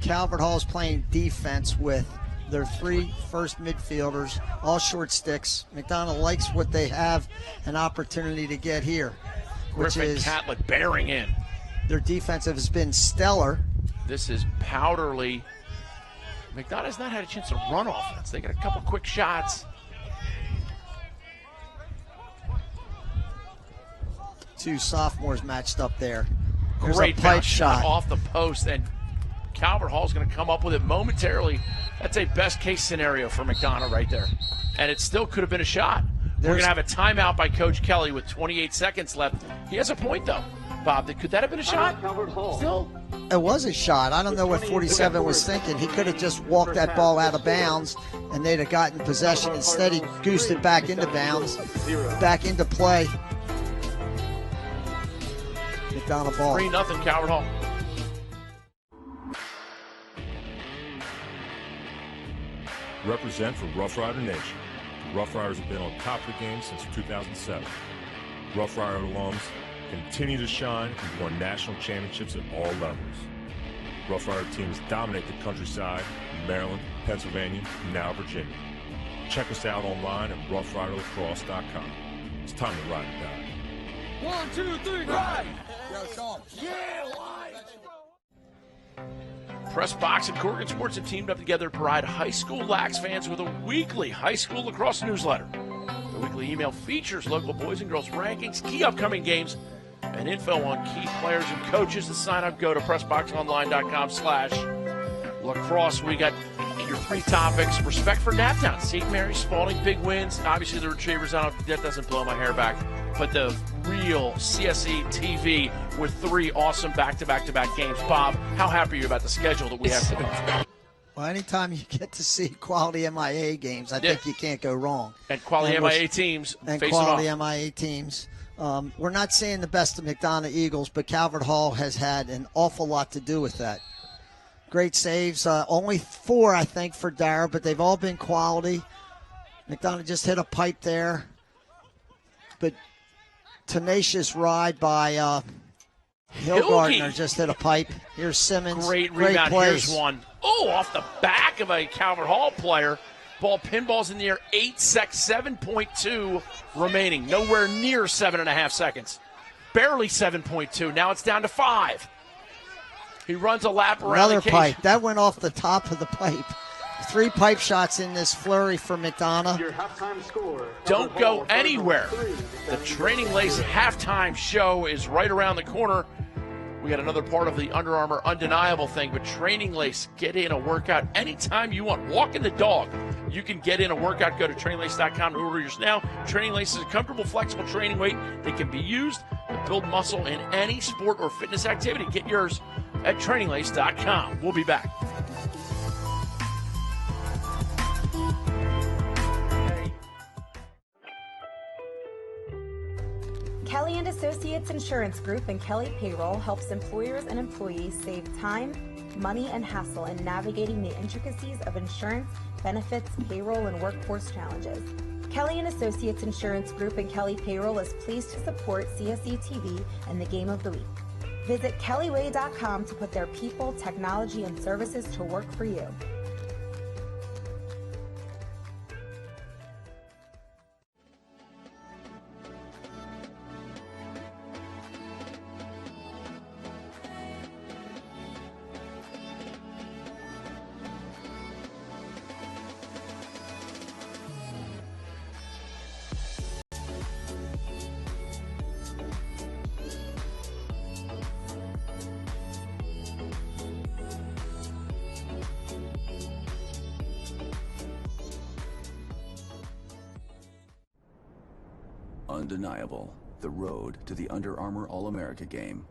Calvert Hall is playing defense with their 3 first midfielders, all short sticks. McDonogh likes what they have an opportunity to get here, which Griffin is Catlett bearing in. Their defensive has been stellar. This is Powderly. McDonogh's not had a chance to run offense. They got a couple quick shots. 2 sophomores matched up there. There's Great a pipe bounce shot off the post, and Calvert Hall's going to come up with it momentarily. That's a best-case scenario for McDonogh right there. And it still could have been a shot. We're going to have a timeout by Coach Kelly with 28 seconds left. He has a point, though. Bob, could that have been a shot? Still? It was a shot. I don't know what 47 was thinking. He could have just walked that ball out of bounds, and they'd have gotten possession. Instead, he goosed it back into bounds, back into play. McDonogh ball. 3-0 Calvert Hall. Represent for Rough Rider Nation. The Rough Riders have been on top of the game since 2007. Rough Rider alums continue to shine and won national championships at all levels. Rough Rider teams dominate the countryside in Maryland, Pennsylvania, and now Virginia. Check us out online at roughriderlacrosse.com. It's time to ride or die. 1, 2, 3, ride! Yo, Sean. Yeah, live! Press Box and Corrigan Sports have teamed up together to provide high school Lax fans with a weekly high school lacrosse newsletter. The weekly email features local boys and girls rankings, key upcoming games, and info on key players and coaches. To sign up, go to pressboxonline.com/lacrosse. We got your 3 topics. Respect for Naptown, St. Mary's, Spalding, big wins. Obviously, the Retrievers, that doesn't blow my hair back. But the real CSE TV with 3 awesome back-to-back-to-back games. Bob, how happy are you about the schedule that we have today? Well, anytime you get to see quality MIAA games, I think you can't go wrong. And quality MIAA teams and face quality off. MIAA teams. We're not seeing the best of McDonogh Eagles, but Calvert Hall has had an awful lot to do with that. Great saves. Only 4, I think, for Dara, but they've all been quality. McDonogh just hit a pipe there. But tenacious ride by Hillgardner just hit a pipe. Here's Simmons. Great rebound. Plays. Here's one. Oh, off the back of a Calvert Hall player. Ball pinballs in the air. 7.2 remaining. Nowhere near 7.5 seconds. Barely 7.2. Now it's down to 5. He runs a lap around Another the cage. pipe. That went off the top of the pipe. 3 pipe shots in this flurry for McDonogh. Your halftime score. Don't go anywhere. The Training Lace halftime show is right around the corner. We got another part of the Under Armour Undeniable thing, but Training Lace, get in a workout anytime you want. Walking the dog, you can get in a workout. Go to traininglace.com to order yours now. Training Lace is a comfortable, flexible training weight that can be used to build muscle in any sport or fitness activity. Get yours at traininglace.com. We'll be back. Kelly Kelly & Associates Insurance Group and Kelly Payroll helps employers and employees save time, money, and hassle in navigating the intricacies of insurance, benefits, payroll, and workforce challenges. Kelly & Associates Insurance Group and Kelly Payroll is pleased to support CSE TV and the Game of the Week. Visit kellyway.com to put their people, technology, and services to work for you. Undeniable, the road to the Under Armour All-America game.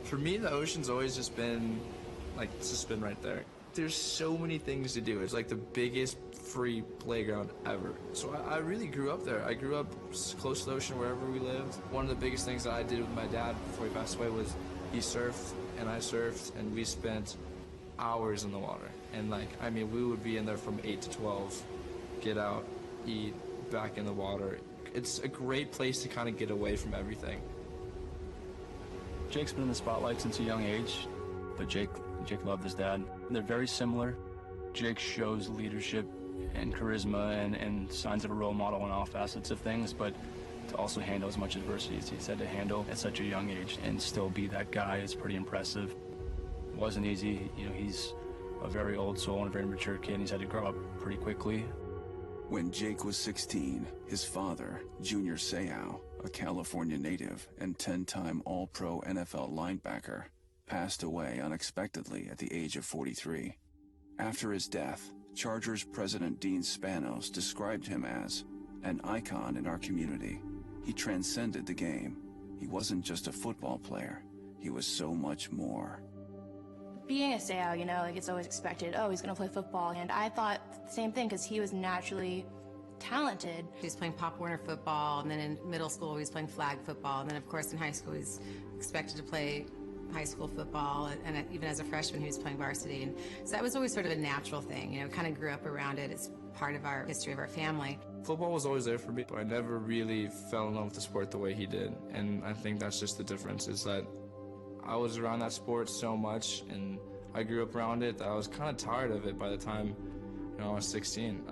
For me, the ocean's always just been, it's just been right there. There's so many things to do. It's like the biggest free playground ever. So I really grew up there. I grew up close to the ocean wherever we lived. One of the biggest things that I did with my dad before he passed away was he surfed and I surfed, and we spent hours in the water. And we would be in there from 8 to 12. Get out, eat, back in the water. It's a great place to kind of get away from everything. Jake's been in the spotlight since a young age, but Jake loved his dad. They're very similar. Jake shows leadership and charisma and signs of a role model in all facets of things, but to also handle as much adversity as he's had to handle at such a young age and still be that guy is pretty impressive. It wasn't easy. He's a very old soul and a very mature kid, and he's had to grow up pretty quickly. When Jake was 16, his father, Junior Seau, a California native and 10-time All-Pro NFL linebacker, passed away unexpectedly at the age of 43. After his death, Chargers president Dean Spanos described him as an icon in our community. He transcended the game. He wasn't just a football player. He was so much more. Being a Seau, it's always expected, he's going to play football. And I thought the same thing because he was naturally talented. He was playing Pop Warner football, and then in middle school he was playing flag football, and then of course in high school he's expected to play high school football, and even as a freshman he was playing varsity. And so that was always sort of a natural thing, kind of grew up around it. It's part of our history of our family. Football was always there for me, but I never really fell in love with the sport the way he did. And I think that's just the difference, is that I was around that sport so much, and I grew up around it, that I was kind of tired of it by the time I was 16.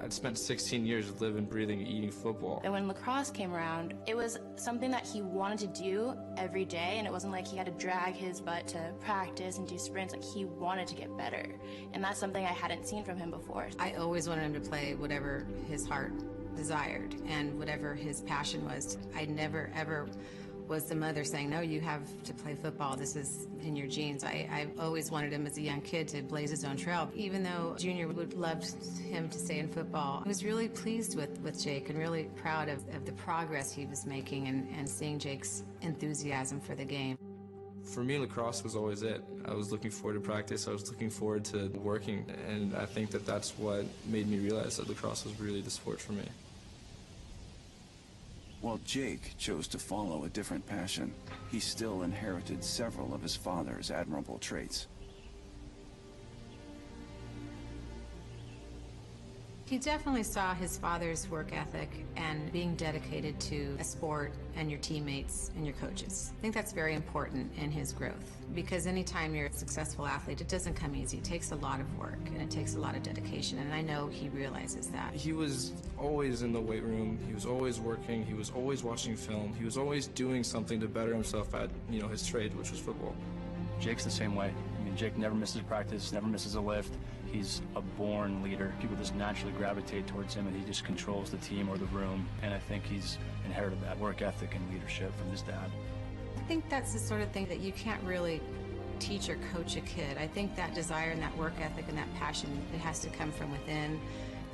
I'd spent 16 years living, breathing, eating football. And when lacrosse came around, it was something that he wanted to do every day, and it wasn't like he had to drag his butt to practice and do sprints. He wanted to get better, and that's something I hadn't seen from him before. I always wanted him to play whatever his heart desired and whatever his passion was. I never, ever was the mother saying, no, you have to play football. This is in your genes. I always wanted him as a young kid to blaze his own trail. Even though Junior would love him to stay in football, I was really pleased with Jake and really proud of the progress he was making and seeing Jake's enthusiasm for the game. For me, lacrosse was always it. I was looking forward to practice. I was looking forward to working. And I think that's what made me realize that lacrosse was really the sport for me. While Jake chose to follow a different passion, he still inherited several of his father's admirable traits. He definitely saw his father's work ethic and being dedicated to a sport and your teammates and your coaches. I think that's very important in his growth, because anytime you're a successful athlete, it doesn't come easy. It takes a lot of work and it takes a lot of dedication, and I know he realizes that. He was always in the weight room. He was always working. He was always watching film. He was always doing something to better himself at, his trade, which was football. Jake's the same way. Jake never misses practice, never misses a lift. He's a born leader. People just naturally gravitate towards him, and he just controls the team or the room. And I think he's inherited that work ethic and leadership from his dad. I think that's the sort of thing that you can't really teach or coach a kid. I think that desire and that work ethic and that passion, it has to come from within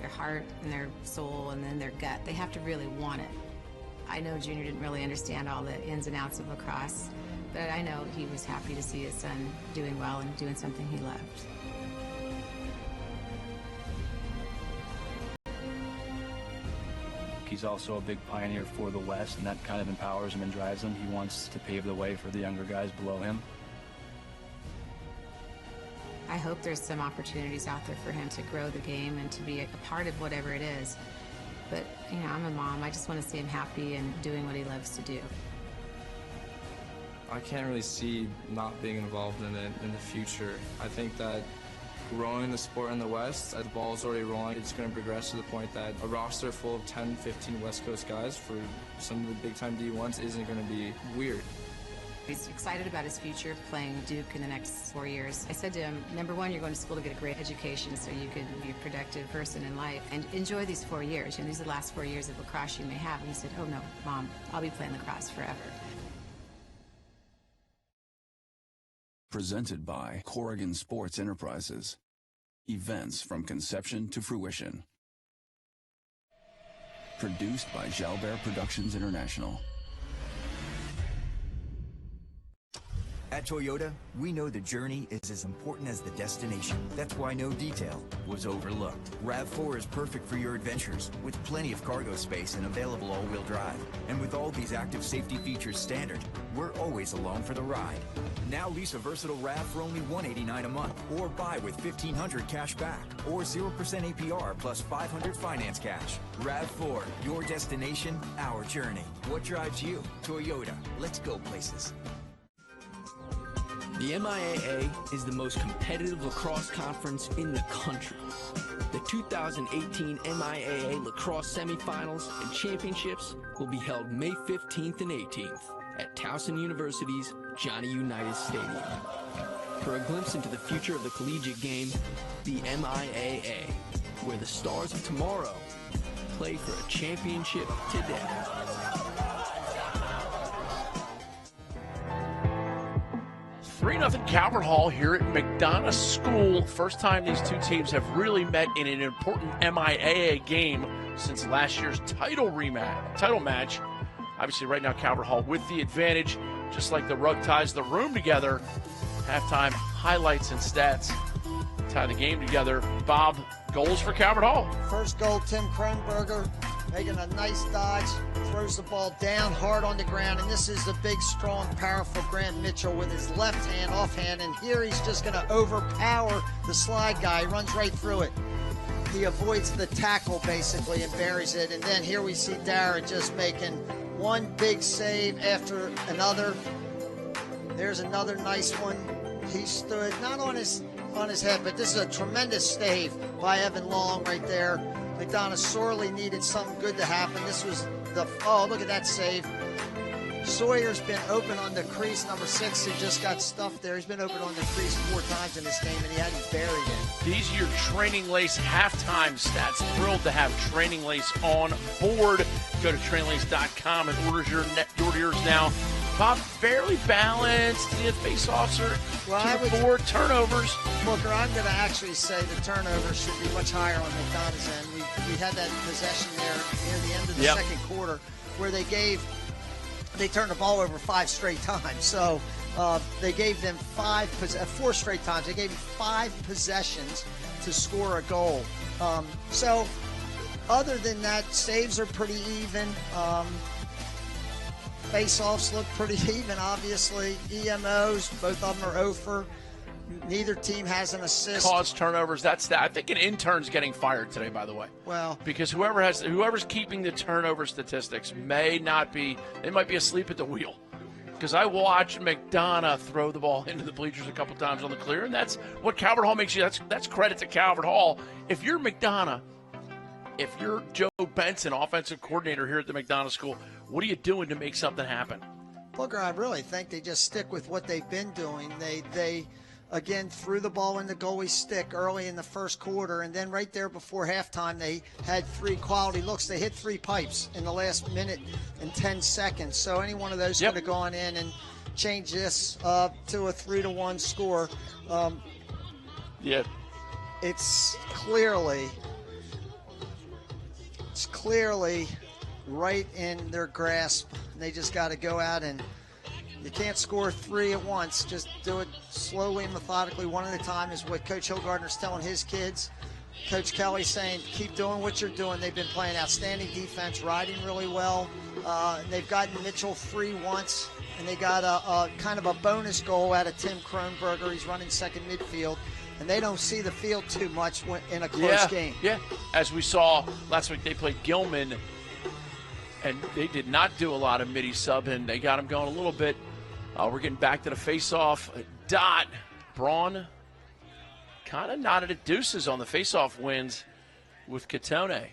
their heart and their soul and then their gut. They have to really want it. I know Junior didn't really understand all the ins and outs of lacrosse, but I know he was happy to see his son doing well and doing something he loved. he's also a big pioneer for the West, and that kind of empowers him and drives him. He wants to pave the way for the younger guys below him. I hope there's some opportunities out there for him to grow the game and to be a part of whatever it is. But, you know, I'm a mom. I just want to see him happy and doing what he loves to do. I can't really see not being involved in it in the future. I think that growing the sport in the West, as the ball's already rolling, it's going to progress to the point that a roster full of 10, 15 West Coast guys for some of the big-time D1s isn't going to be weird. He's excited about his future playing Duke in the next 4 years. I said to him, number one, you're going to school to get a great education so you can be a productive person in life and enjoy these 4 years. You know, these are the last 4 years of lacrosse you may have. And he said, oh no, Mom, I'll be playing lacrosse forever. Presented by Corrigan Sports Enterprises. Events from conception to fruition. Produced by Calvert Productions International. At Toyota, we know the journey is as important as the destination. That's why no detail was overlooked. RAV4 is perfect for your adventures, with plenty of cargo space and available all-wheel drive. And with all these active safety features standard, we're always along for the ride. Now lease a versatile RAV for only $189 a month, or buy with $1,500 cash back, or 0% APR plus $500 finance cash. RAV4, your destination, our journey. What drives you? Toyota. Let's go places. The MIAA is the most competitive lacrosse conference in the country. The 2018 MIAA Lacrosse Semifinals and Championships will be held May 15th and 18th at Towson University's Johnny Unitas Stadium. For a glimpse into the future of the collegiate game, the MIAA, where the stars of tomorrow play for a championship today. 3-0 Calvert Hall here at McDonogh School. First time these two teams have really met in an important MIAA game since last year's title match. Obviously right now Calvert Hall with the advantage, just like the rug ties the room together. Halftime highlights and stats tie the game together. Bob, goals for Calvert Hall. First goal, Tim Kronberger making a nice dodge, throws the ball down hard on the ground, and this is the big, strong, powerful Grant Mitchell with his left hand, offhand, and here he's just going to overpower the slide guy. He runs right through it. He avoids the tackle, basically, and buries it, and then here we see Dara just making one big save after another. There's another nice one. He stood, not on his head, but this is a tremendous save by Evan Long right there. McDonogh sorely needed something good to happen. This was oh, look at that save. Sawyer's been open on the crease, number 6, who just got stuffed there. He's been open on the crease 4 times in this game, and he hadn't buried it. These are your Training Lace halftime stats. Thrilled to have Training Lace on board. Go to traininglace.com and order yours now. Bob, fairly balanced. The face-offs are 2-4 turnovers. Booker, I'm going to actually say the turnovers should be much higher on McDonogh's end. We had that possession there near the end of the second quarter where they turned the ball over 5 straight times. So they gave them 4 straight times. They gave them 5 possessions to score a goal. So other than that, saves are pretty even. Face-offs look pretty even, obviously. EMOs, both of them are 0 for. Neither team has an assist. Cause turnovers. I think an intern's getting fired today, by the way. Well, because whoever's keeping the turnover statistics they might be asleep at the wheel. Because I watched McDonogh throw the ball into the bleachers a couple times on the clear, and that's what Calvert Hall makes you. That's credit to Calvert Hall. If you're McDonogh, if you're Joe Benson, offensive coordinator here at the McDonogh School, what are you doing to make something happen? Booker, I really think they just stick with what they've been doing. They again threw the ball in the goalie stick early in the first quarter, and then right there before halftime they had 3 quality looks. They hit 3 pipes in the last minute and 10 seconds. So any one of those could have gone in and changed this to a 3-1 score. It's clearly right in their grasp. They just got to go out, and you can't score 3 at once. Just do it slowly and methodically, one at a time, is what Coach Hilgardner's telling his kids. Coach Kelly saying, keep doing what you're doing. They've been playing outstanding defense, riding really well. They've gotten Mitchell free once, and they got a kind of a bonus goal out of Tim Kronberger. He's running second midfield, and they don't see the field too much in a close game. Yeah, as we saw last week, they played Gilman, and they did not do a lot of midi sub, and they got them going a little bit. We're getting back to the face-off. Dot, Braun kind of nodded at deuces on the face-off wins with Catone.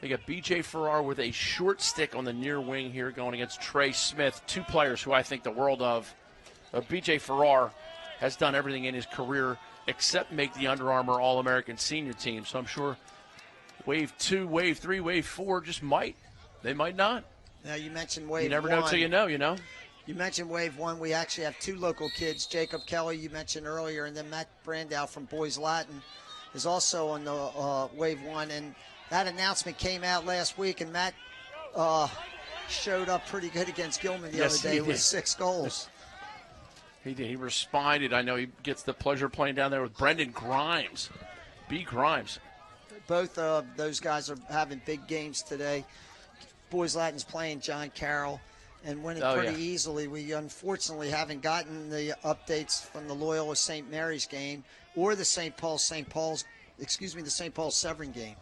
They got B.J. Farrar with a short stick on the near wing here going against Trey Smith, two players who I think the world of. B.J. Farrar has done everything in his career except make the Under Armour All-American Senior Team, so I'm sure Wave 2, Wave 3, Wave 4 just might. They might not. Now, you mentioned Wave 1. You never know till you know, you know? You mentioned Wave 1. We actually have two local kids. Jacob Kelly, you mentioned earlier, and then Matt Brandow from Boys Latin is also on the Wave 1. And that announcement came out last week, and Matt showed up pretty good against Gilman the other day with 6 goals. He did. He responded. I know he gets the pleasure of playing down there with Brendan Grimes. B. Grimes. Both of those guys are having big games today. Boys Latin's playing John Carroll and winning pretty easily. We unfortunately haven't gotten the updates from the Loyola St. Mary's game or the St. Paul Severn game.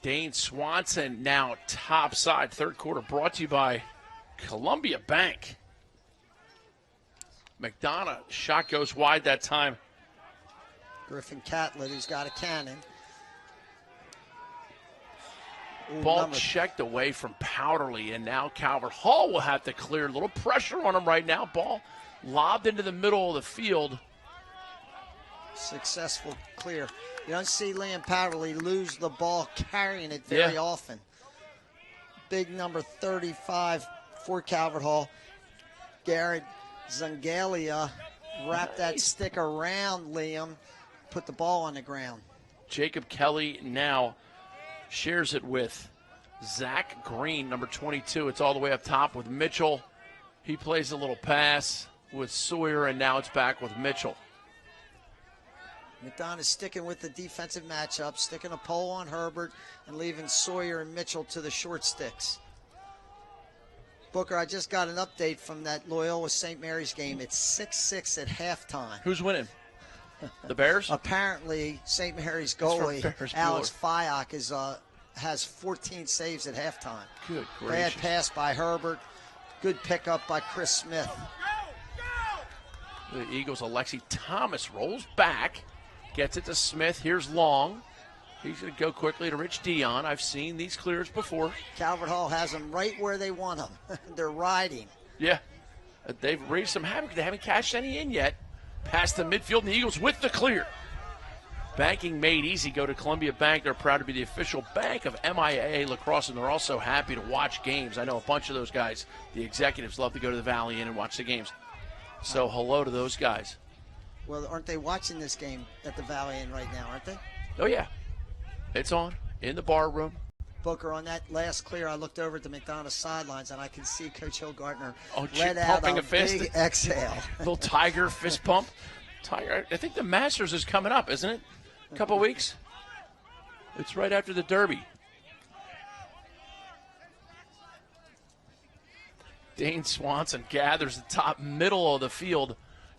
Dane Swanson now topside, third quarter, brought to you by Columbia Bank. McDonogh shot goes wide that time. Griffin Catlett, who's got a cannon. Ball checked away from Powderly, and now Calvert Hall will have to clear. A little pressure on him right now. Ball lobbed into the middle of the field. Successful clear. You don't see Liam Powderly lose the ball carrying it very often. Big number 35 for Calvert Hall. Garrett Zangalia wrapped that stick around Liam, put the ball on the ground. Jacob Kelly now shares it with Zach Green, number 22. It's all the way up top with Mitchell. He plays a little pass with Sawyer, and now it's back with Mitchell. McDonogh is sticking with the defensive matchup, sticking a pole on Herbert and leaving Sawyer and Mitchell to the short sticks. Booker, I just got an update from that Loyola St. Mary's game. It's 6-6 at halftime. Who's winning? The Bears? Apparently, St. Mary's goalie, Alex Fyock, has 14 saves at halftime. Good gracious. Bad pass by Herbert. Good pickup by Chris Smith. The Eagles, Alexi Thomas rolls back, gets it to Smith. Here's Long. He's going to go quickly to Rich Dion. I've seen these clears before. Calvert Hall has them right where they want them. They're riding. Yeah. They've raised some havoc. They haven't cashed any in yet. Past the midfield, and the Eagles with the clear. Banking made easy. Go to Columbia Bank. They're proud to be the official bank of MIAA Lacrosse, and they're also happy to watch games. I know a bunch of those guys, the executives, love to go to the Valley Inn and watch the games. So hello to those guys. Well, aren't they watching this game at the Valley Inn right now, aren't they? Oh, yeah. It's on in the bar room. Booker, on that last clear, I looked over at the McDonogh sidelines, and I can see Coach Hillgartner let out a big exhale. Little tiger fist pump. Tiger. I think the Masters is coming up, isn't it? A couple weeks. It's right after the Derby. Dane Swanson gathers the top middle of the field.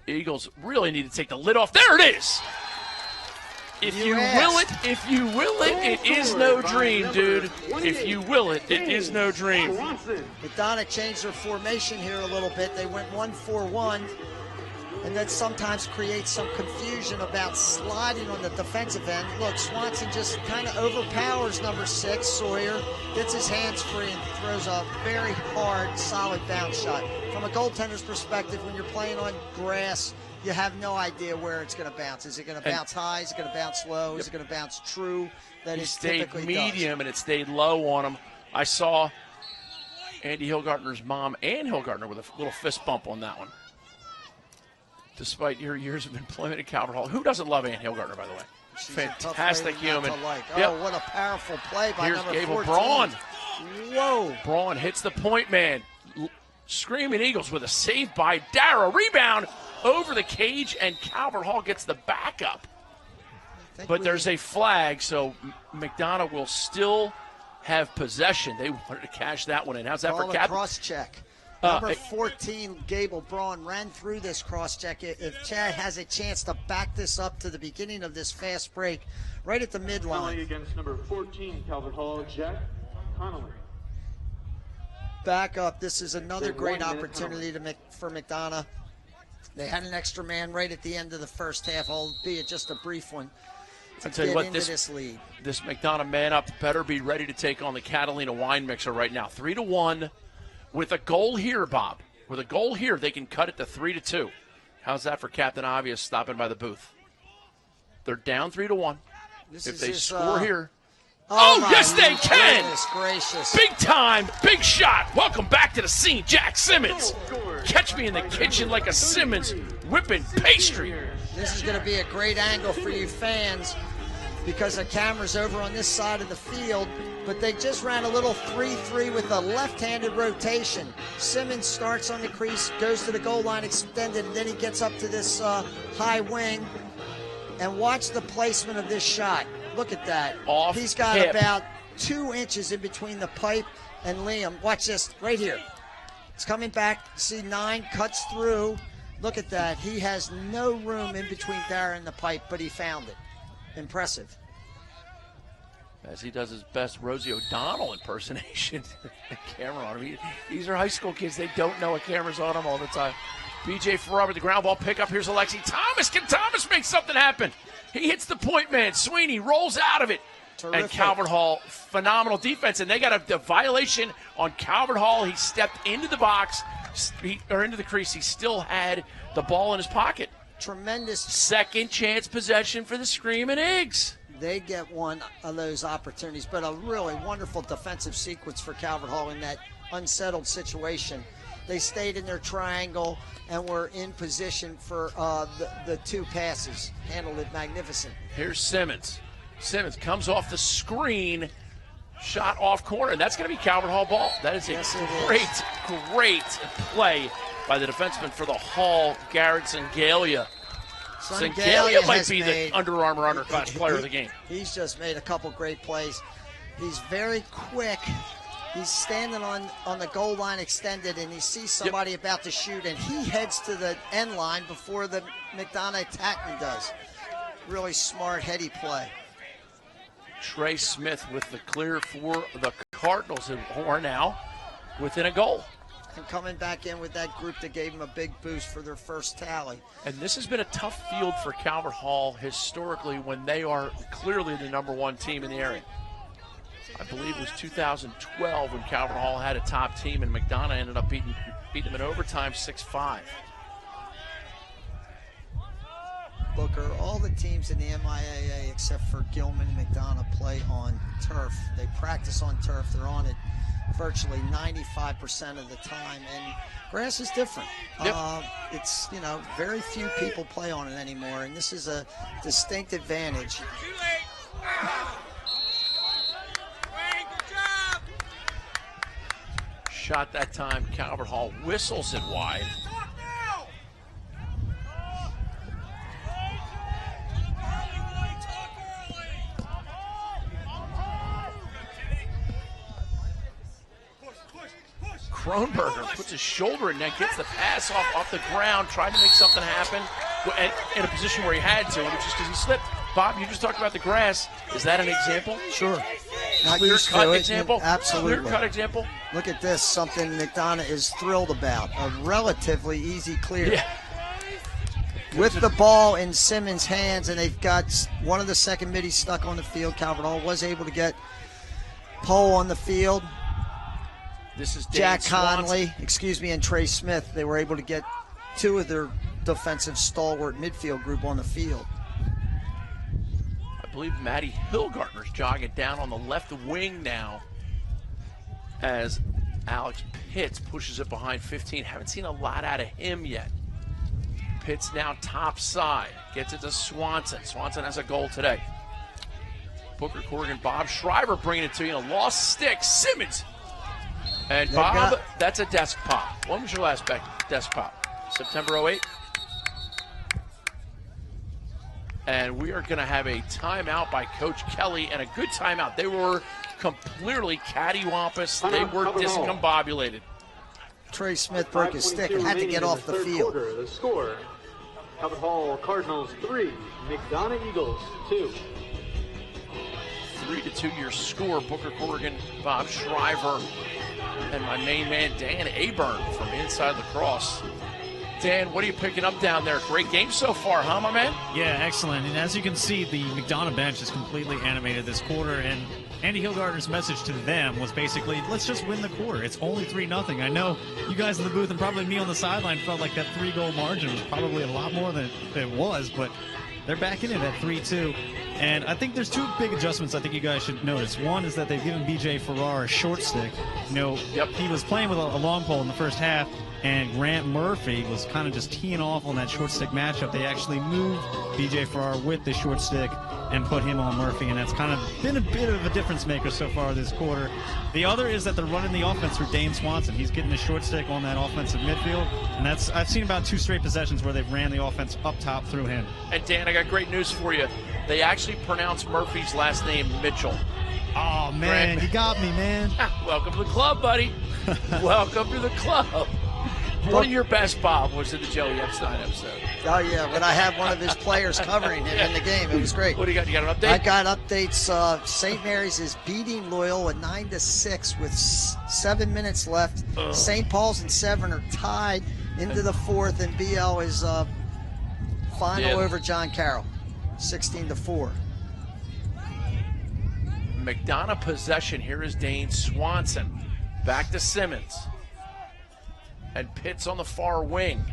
Eagles really need to take the lid off. There it is. If you will it, it is no dream, dude. If you will it, it is no dream. McDonogh changed their formation here a little bit. They went 1-4-1, and that sometimes creates some confusion about sliding on the defensive end. Look, Swanson just kind of overpowers number 6, Sawyer, gets his hands free and throws a very hard, solid bounce shot. From a goaltender's perspective, when you're playing on grass, you have no idea where it's going to bounce. Is it going to bounce high? Is it going to bounce low? Is it going to bounce true? That he it stayed typically medium does. And it stayed low on him. I saw Andy Hillgartner's mom and Hillgartner with a little fist bump on that one. Despite your years of employment at Calvert Hall. Who doesn't love Andy Hillgartner, by the way? She's fantastic human. Like. Yep. Oh, what a powerful play by Here's number Gable 14. Braun. Whoa. Braun hits the point man. Screaming Eagles with a save by Darrow. Rebound over the cage, and Calvert Hall gets the backup. But there's a flag, so McDonogh will still have possession. They wanted to cash that one in. How's that for Cap? Cross check. Number 14, Gable Braun, ran through this cross check. If Chad has a chance to back this up to the beginning of this fast break, right at the midline. Penalty against number 14, Calvert Hall, Jack Connolly. Back up. This is another great opportunity for McDonogh. They had an extra man right at the end of the first half, albeit just a brief one. I'll tell you what, this lead. This McDonogh man up better be ready to take on the Catalina wine mixer right now. 3-1 with a goal here, Bob. With a goal here, they can cut it to 3-2. How's that for Captain Obvious stopping by the booth? They're down 3-1. If they score here. Oh, yes, they can. Goodness gracious. Big time, big shot. Welcome back to the scene, Jack Simmons. Catch me in the kitchen like a Simmons whipping pastry. This is going to be a great angle for you fans because the camera's over on this side of the field, but they just ran a little 3-3 with a left-handed rotation. Simmons starts on the crease, goes to the goal line extended, and then he gets up to this high wing. And watch the placement of this shot. Look at that. He's got about 2 inches in between the pipe and Liam. Watch this right here. It's coming back. See, 9 cuts through. Look at that. He has no room in between Darren and the pipe, but he found it. Impressive. As he does his best Rosie O'Donnell impersonation. The camera on him. These are high school kids. They don't know a camera's on them all the time. B.J. Farrar with the ground ball pickup. Here's Alexi Thomas. Can Thomas make something happen? He hits the point man. Sweeney rolls out of it. Terrific. And Calvert Hall, phenomenal defense. And they got a violation on Calvert Hall. He stepped into the box, or into the crease. He still had the ball in his pocket. Tremendous. Second chance possession for the Screaming Eggs. They get one of those opportunities, but a really wonderful defensive sequence for Calvert Hall in that unsettled situation. They stayed in their triangle and were in position for the 2 passes. Handled it magnificent. Here's Simmons. Simmons comes off the screen, shot off corner, and that's going to be Calvert Hall ball. That is a great play by the defenseman for the Hall, Garrett Sangalia. Sangalia might be the Under Armour underclass player of the game. He's just made a couple great plays. He's very quick. He's standing on the goal line extended, and he sees somebody about to shoot, and he heads to the end line before the McDonogh attackman does. Really smart, heady play. Trey Smith with the clear for the Cardinals, who are now within a goal. And coming back in with that group that gave him a big boost for their first tally. And this has been a tough field for Calvert Hall historically when they are clearly the #1 team in the area. I believe it was 2012 when Calvert Hall had a top team, and McDonogh ended up beating them in overtime 6-5. Booker, all the teams in the MIAA except for Gilman and McDonogh play on turf. They practice on turf. They're on it virtually 95% of the time, and grass is different. It's, very few people play on it anymore, and this is a distinct advantage. Shot that time, Calvert Hall whistles it wide. Kronberger puts his shoulder in net, gets the pass off the ground, tried to make something happen in a position where he had to, which is because he slipped. Bob, you just talked about the grass. Is that an example? Sure. Clear-cut example? Absolutely. Clear-cut example? Look at this, something McDonogh is thrilled about. A relatively easy clear. Yeah. With the ball in Simmons' hands, and they've got one of the second middies stuck on the field. Calvert Hall was able to get Poe on the field. This is Jack Conley, and Trey Smith. They were able to get 2 of their defensive stalwart midfield group on the field. I believe Matty Hillgartner's jogging down on the left wing now as Alex Pitts pushes it behind 15. Haven't seen a lot out of him yet. Pitts now top side. Gets it to Swanson. Swanson has a goal today. Booker Corrigan, Bob Schreiber bringing it to you. A lost stick. Simmons. And Bob, that's a desk pop. When was your last desk pop? September 08? And we are going to have a timeout by Coach Kelly, and a good timeout. They were completely cattywampus. They were discombobulated. Trey Smith broke his stick and had to get off the field. The score, Calvert Hall Cardinals 3, McDonogh Eagles 2. 3-2 your score. Booker Corrigan, Bob Shriver, and my main man Dan Aburn from inside Lacrosse. Dan, what are you picking up down there? Great game so far, huh, my man? Yeah, excellent. And as you can see, the McDonogh bench is completely animated this quarter, and Andy Hilgardner's message to them was basically, let's just win the quarter. It's only 3-0. I know you guys in the booth and probably me on the sideline felt like that 3-goal margin was probably a lot more than it was, but they're back in it at 3-2. And I think there's two big adjustments I think you guys should notice. One is that they've given B.J. Farrar a short stick. You know, he was playing with a long pole in the first half, and Grant Murphy was kind of just teeing off on that short stick matchup. They actually moved B.J. Farrar with the short stick and put him on Murphy, and that's kind of been a bit of a difference maker so far this quarter. The other is that they're running the offense through Dane Swanson. He's getting the short stick on that offensive midfield, and I've seen about 2 straight possessions where they've ran the offense up top through him. And Dan, I got great news for you. They actually pronounce Murphy's last name Mitchell. Oh, man, you got me, man. Welcome to the club, buddy. Welcome to the club. One of your best, Bob, was in the Joey Epstein episode. Oh, yeah, when I had one of his players covering him in the game. It was great. What do you got? You got an update? I got updates. St. Mary's is beating Loyola at 9-6 with 7 minutes left. St. Paul's and Severn are tied into the fourth, and BL is final over John Carroll, 16-4. McDonogh possession. Here is Dane Swanson. Back to Simmons. And Pitts on the far wing.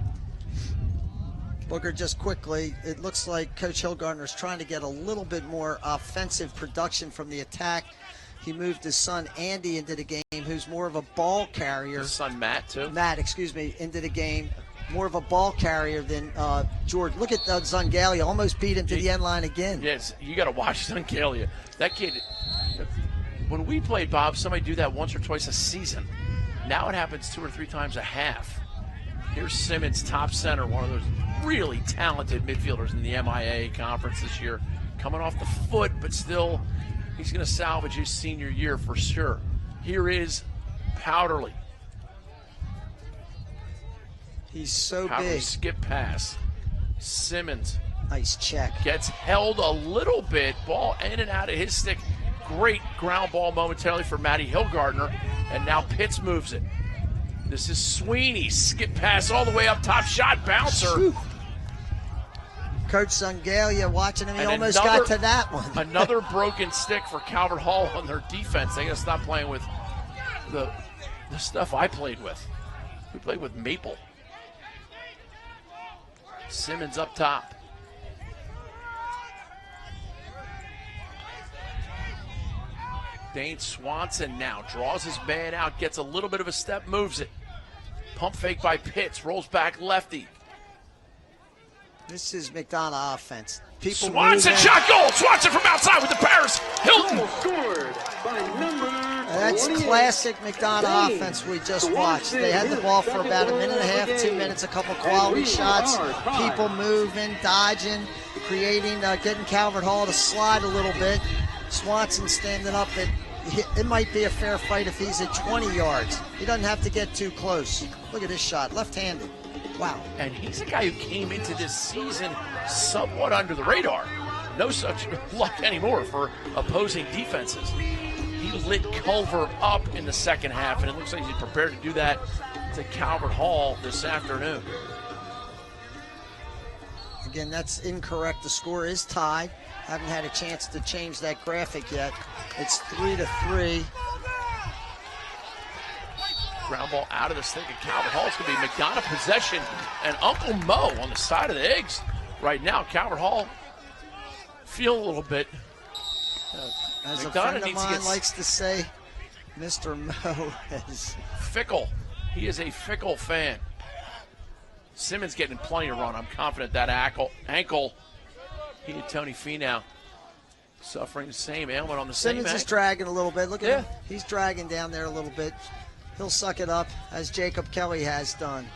Booker, just quickly, it looks like Coach Hilgardner is trying to get a little bit more offensive production from the attack. He moved his son Andy into the game, who's more of a ball carrier. His son Matt, too. Matt, excuse me, into the game. More of a ball carrier than George. Look at Zungalia, almost beat him to the end line again. Yes, you got to watch Zungalia. That kid, when we played, Bob, somebody do that once or twice a season. Now it happens 2 or 3 times a half. Here's Simmons, top center, one of those really talented midfielders in the MIAA conference this year. Coming off the foot, but still, he's going to salvage his senior year for sure. Here is Powderly. He's so Powderly big. Skip pass. Simmons. Nice check. Gets held a little bit. Ball in and out of his stick. Great ground ball momentarily for Matty Hilgardner. And now Pitts moves it. This is Sweeney. Skip pass all the way up top. Shot bouncer. Whew. Coach Zungalia watching him. He almost got to that one. Another broken stick for Calvert Hall on their defense. They got to stop playing with the stuff I played with. We played with Maple. Simmons up top. Dane Swanson now draws his man out, gets a little bit of a step, moves it. Pump fake by Pitts, rolls back lefty. This is McDonogh offense. People Swanson shot goal. Swanson from outside with the Paris Hilton. Scored by number That's classic McDonogh offense we just watched. They had the ball for about 1.5 minutes, 2 minutes, a couple quality shots, people moving, dodging, creating, getting Calvert Hall to slide a little bit. Swanson standing up. It might be a fair fight if he's at 20 yards. He doesn't have to get too close. Look at this shot, left-handed. Wow. And he's a guy who came into this season somewhat under the radar. No such luck anymore for opposing defenses. He lit Calvert up in the second half, and it looks like he's prepared to do that to Calvert Hall this afternoon. Again, that's incorrect. The score is tied. Haven't had a chance to change that graphic yet. It's 3-3. Ground ball out of the stick of Calvert Hall. It's going to be McDonogh possession and Uncle Mo on the side of the eggs right now. Calvert Hall feel a little bit. As McDonogh a friend of needs to mine get likes to say, Mr. Mo is fickle. He is a fickle fan. Simmons getting plenty of run. I'm confident that ankle. He and Tony Finau suffering the same ailment on the same Simmons is dragging a little bit. Look at him. He's dragging down there a little bit. He'll suck it up, as Jacob Kelly has done.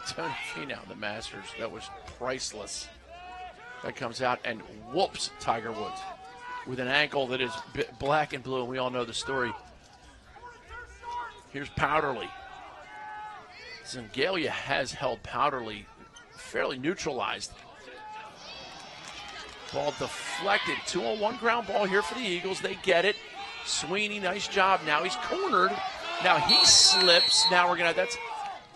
Tony Finau, the Masters. That was priceless. That comes out and whoops Tiger Woods with an ankle that is black and blue. And we all know the story. Here's Powderly. Zengalia has held Powderly fairly neutralized. Ball deflected. 2-on-1 ground ball here for the Eagles. They get it. Sweeney, nice job. Now he's cornered. Now he slips. Now we're going to, that's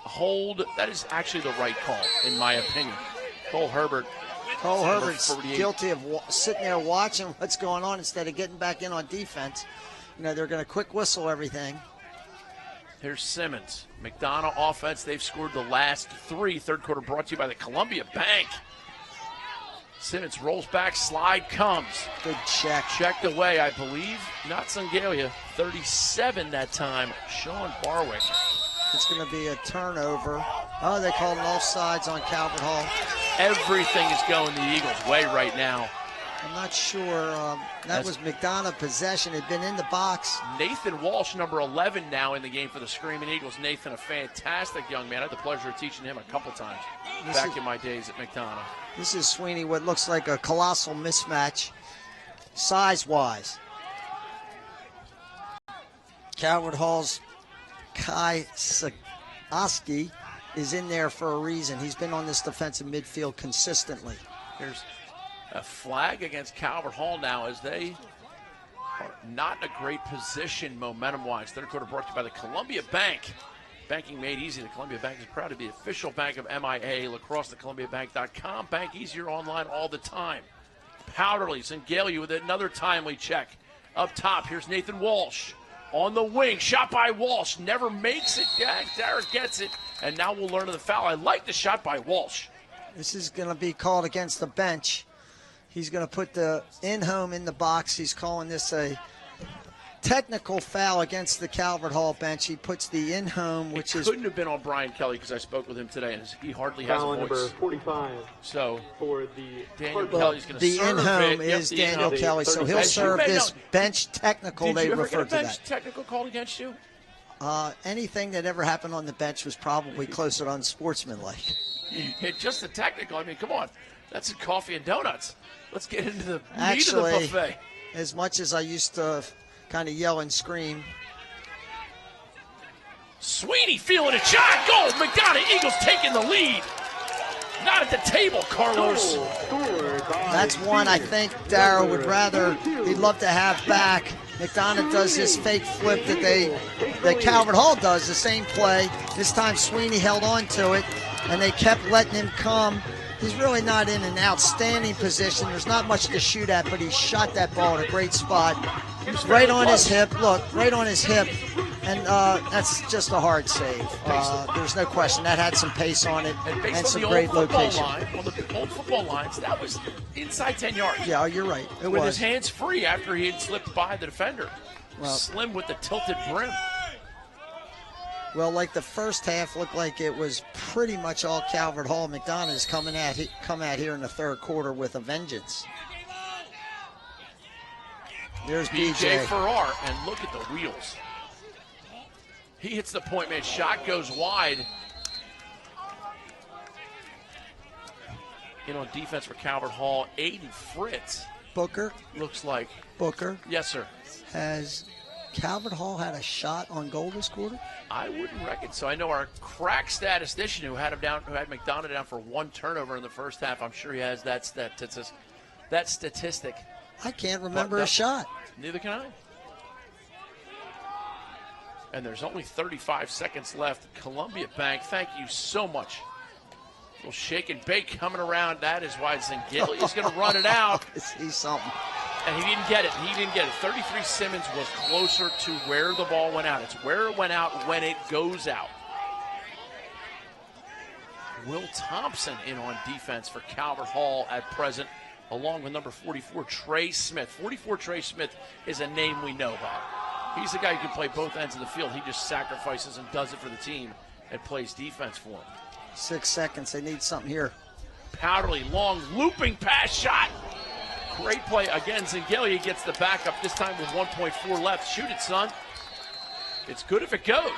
a hold. That is actually the right call, in my opinion. Cole Herbert's guilty of sitting there watching what's going on instead of getting back in on defense. You know, they're going to quick whistle everything. Here's Simmons. McDonogh offense. They've scored the last 3. Third quarter brought to you by the Columbia Bank. Simmons rolls back, slide comes. Good check. Checked away, I believe. Not Zengalia. 37 that time. Sean Barwick. It's going to be a turnover. Oh, they called an offsides on Calvert Hall. Everything is going the Eagles' way right now. I'm not sure. That was McDonogh possession. Had been in the box. Nathan Walsh, number 11 now in the game for the Screaming Eagles. Nathan, a fantastic young man. I had the pleasure of teaching him a couple times back in my days at McDonogh. This is Sweeney, what looks like a colossal mismatch size-wise. Calvert Hall's Kai Sagoski is in there for a reason. He's been on this defensive midfield consistently. Here's a flag against Calvert Hall now as they are not in a great position momentum-wise. Third quarter brought to you by the Columbia Bank. Banking made easy. The Columbia Bank is proud to be the official bank of MIAA Lacrosse, thecolumbiabank.com. Bank easier online all the time. Powderly, Zengalia with another timely check. Up top, here's Nathan Walsh. On the wing, shot by Walsh. Never makes it. Yeah, Derek gets it. And now we'll learn of the foul. I like the shot by Walsh. This is going to be called against the bench. He's going to put the in-home in the box. He's calling this a technical foul against the Calvert Hall bench. He puts the in-home, which couldn't have been on Brian Kelly because I spoke with him today, and he hardly has foul a voice. Number 45. So for the Daniel Kelly's going to the serve in-home it. is Yep, Daniel Kelly, so he'll serve this bench technical. They refer to that. Did you ever get a bench technical called against you? Anything that ever happened on the bench was probably closer to unsportsmanlike. Just the technical. I mean, come on. That's a coffee and donuts. Let's get into the meat Actually, of the buffet. As much as I used to kind of yell and scream. Sweeney feeling a shot. Goal. McDonogh Eagles taking the lead. Not at the table, Carlos. That's one I think Darryl would rather, he'd love to have back. McDonogh does this fake flip that Calvert Hall does, the same play. This time Sweeney held on to it, and they kept letting him come. He's really not in an outstanding position. There's not much to shoot at, but he shot that ball in a great spot. Right on his hip. Look, right on his hip. And that's just a hard save. There's no question. That had some pace on it and some great location. On the old football lines, that was inside 10 yards. Yeah, you're right. It with was. his hands free after he had slipped by the defender. Well, Slim with the tilted brim. Well, like the first half looked like it was pretty much all Calvert Hall. McDonogh has come out here in the third quarter with a vengeance. There's BJ Farrar, and look at the wheels. He hits the point man. Shot goes wide. In on defense for Calvert Hall, Aiden Fritz. Booker. Looks like. Booker. Yes, sir. Has Calvert Hall had a shot on goal this quarter? I wouldn't reckon so. I know our crack statistician who had McDonogh down for one turnover in the first half. I'm sure he has that statistic. I can't remember a shot. Neither can I. And there's only 35 seconds left. Columbia Bank, thank you so much. A little shake and bake coming around. That is why Zengalia is going to run it out. He's something. And he didn't get it. 33 Simmons was closer to where the ball went out. It's where it went out when it goes out. Will Thompson in on defense for Calvert Hall at present, along with number 44, Trey Smith. 44 Trey Smith is a name we know about. He's the guy who can play both ends of the field. He just sacrifices and does it for the team and plays defense for him. 6 seconds. They need something here. Powderly, long looping pass shot. Great play. Again, Zengalia gets the backup, this time with 1.4 left. Shoot it, son. It's good if it goes.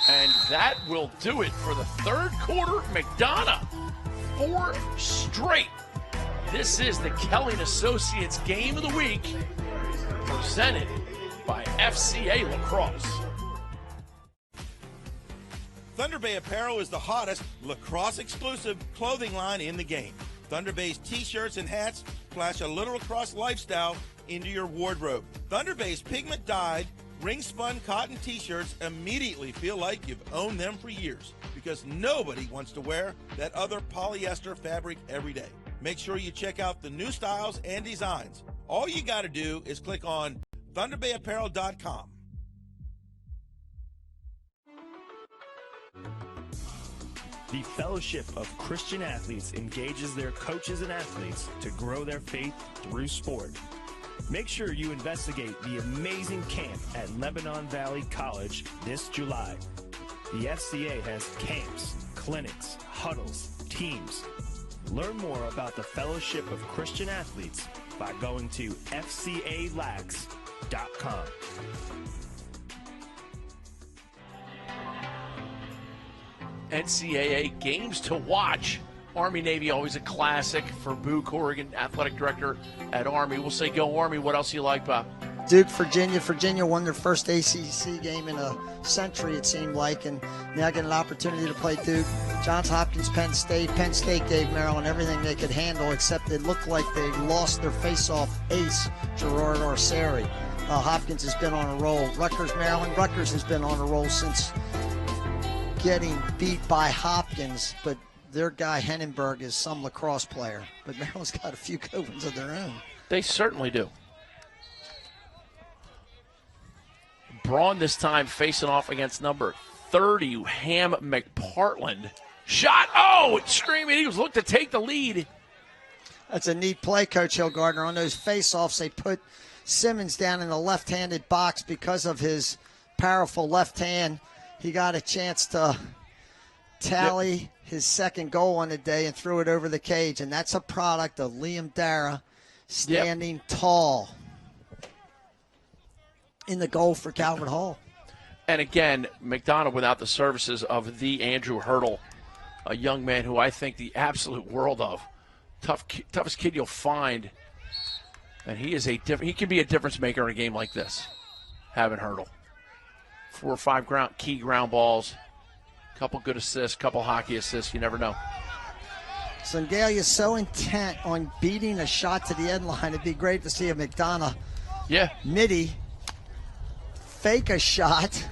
And that will do it for the third quarter. McDonogh, 4 straight. This is the Kelly & Associates Game of the Week, presented by FCA Lacrosse. Thunder Bay Apparel is the hottest lacrosse-exclusive clothing line in the game. Thunder Bay's t-shirts and hats flash a little lacrosse lifestyle into your wardrobe. Thunder Bay's pigment-dyed, ring-spun cotton t-shirts immediately feel like you've owned them for years because nobody wants to wear that other polyester fabric every day. Make sure you check out the new styles and designs. All you got to do is click on ThunderBayApparel.com. The Fellowship of Christian Athletes engages their coaches and athletes to grow their faith through sport. Make sure you investigate the amazing camp at Lebanon Valley College this July. The FCA has camps, clinics, huddles, teams. Learn more about the Fellowship of Christian Athletes by going to fcalax.com. NCAA games to watch. Army-Navy, always a classic for Boo Corrigan, athletic director at Army. We'll say go Army. What else you like, Bob? Duke, Virginia. Virginia won their first ACC game in a century, it seemed like, and now get an opportunity to play Duke. Johns Hopkins, Penn State. Penn State gave Maryland everything they could handle, except it looked like they lost their face-off ace, Gerard Arceri. Hopkins has been on a roll. Rutgers, Maryland. Rutgers has been on a roll since getting beat by Hopkins, but their guy Hennenberg is some lacrosse player. But Maryland's got a few good ones of their own. They certainly do. Braun this time facing off against number 30, Ham McPartland. Shot, oh, Screaming Eagles look to take the lead. That's a neat play, Coach Hillgardner. On those face-offs, they put Simmons down in the left-handed box because of his powerful left hand. He got a chance to tally his second goal on the day and threw it over the cage, and that's a product of Liam Dara standing tall in the goal for Calvert Hall. And again, McDonogh without the services of the Andrew Hurdle, a young man who I think the absolute world of. Toughest kid you'll find. And he can be a difference maker in a game like this, having Hurdle. 4 or 5 key ground balls, couple good assists, couple hockey assists, you never know. Sangalia is so intent on beating a shot to the end line. It'd be great to see a McDonogh midi fake a shot,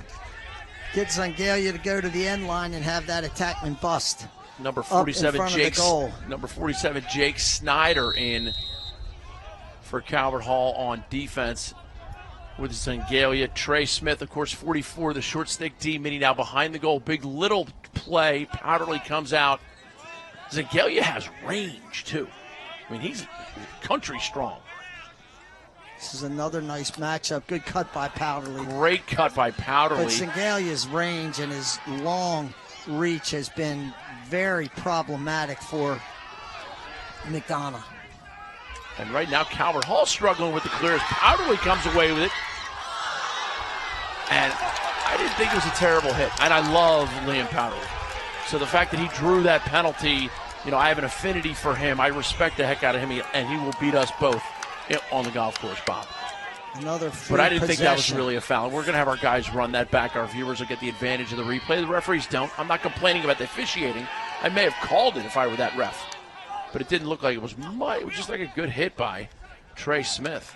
get Sangalia to go to the end line and have that attackman bust. Number 47, Jake Snyder in for Calvert Hall on defense with Sangalia. Trey Smith, of course, 44, the short stick D mini now behind the goal. Big little play. Powderly comes out. Sangalia has range, too. I mean, he's country strong. This is another nice matchup. Good cut by Powderly. Great cut by Powderly. But Sangalia's range and his long reach has been very problematic for McDonogh. And right now, Calvert Hall struggling with the clears. Powderly comes away with it. And I didn't think it was a terrible hit. And I love Liam Powderly. So the fact that he drew that penalty, I have an affinity for him. I respect the heck out of him, and he will beat us both on the golf course, Bob. But I didn't think that was really a foul. We're going to have our guys run that back. Our viewers will get the advantage of the replay. The referees don't. I'm not complaining about the officiating. I may have called it if I were that ref. But it didn't look like it was much. It was just like a good hit by Trey Smith.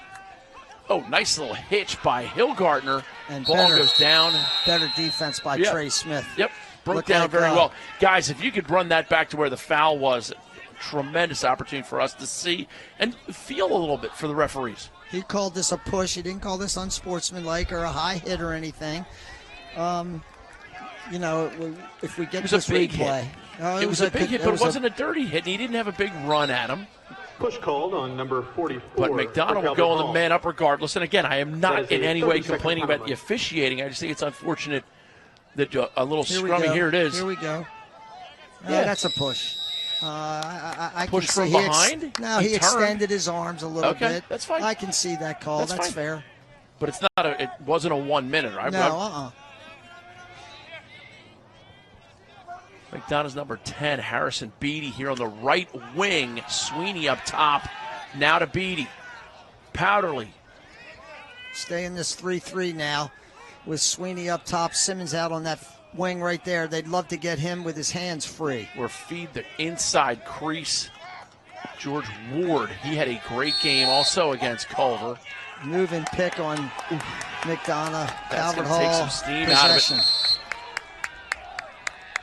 Oh, nice little hitch by Hillgardner. And ball goes down. Better defense by Trey Smith. Yep, broke down very well. Guys, if you could run that back to where the foul was, tremendous opportunity for us to see and feel a little bit for the referees. He called this a push. He didn't call this unsportsmanlike or a high hit or anything. If we get this replay. It was a big hit, but it wasn't a dirty hit. He didn't have a big run at him. Push called on number 44. But McDonogh will go on the man up regardless. And again, I am not in any way complaining about the officiating. I just think it's unfortunate that a little scrummy. Here it is. Here we go. Yeah, that's a push. I push can from see behind? He extended his arms a little bit. That's fine. I can see that call. That's fair. But it's not. It wasn't a 1 minute, right? No, McDonogh's number 10, Harrison Beatty here on the right wing. Sweeney up top. Now to Beatty. Powderly. Stay in this 3-3 now with Sweeney up top. Simmons out on that wing right there. They'd love to get him with his hands free. We're feed the inside crease. George Ward, he had a great game also against Culver. Move and pick on McDonogh. Calvert Hall, take some steam possession. out of it.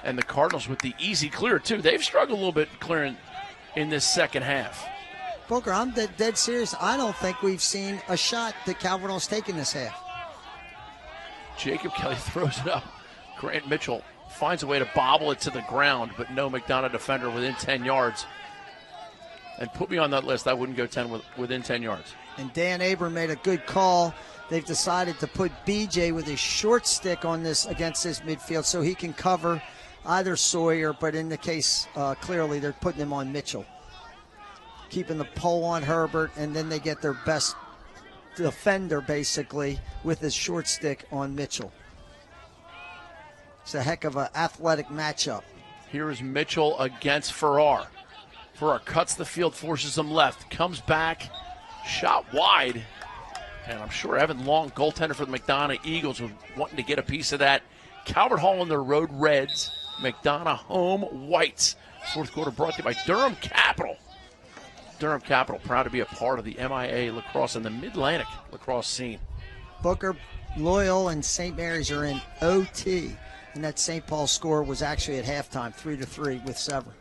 And the Cardinals with the easy clear, too. They've struggled a little bit clearing in this second half. Booker, I'm dead serious. I don't think we've seen a shot that Calvert Hall's taken this half. Jacob Kelly throws it up. Grant Mitchell finds a way to bobble it to the ground, but no McDonogh defender within 10 yards. And put me on that list, I wouldn't go 10 within 10 yards. And Dan Abram made a good call. They've decided to put BJ with his short stick on this against this midfield so he can cover either Sawyer, but in the case, clearly they're putting him on Mitchell. Keeping the pole on Herbert, and then they get their best defender, basically, with his short stick on Mitchell. It's a heck of an athletic matchup. Here is Mitchell against Farrar. Farrar cuts the field, forces him left, comes back, shot wide. And I'm sure Evan Long, goaltender for the McDonogh Eagles, was wanting to get a piece of that. Calvert Hall in their road reds. McDonogh home whites. Fourth quarter brought to you by Durham Capital. Durham Capital, proud to be a part of the MIAA lacrosse and the Mid-Atlantic lacrosse scene. Booker, Loyal, and St. Mary's are in OT. And that St. Paul score was actually at halftime, 3-3 with Severn.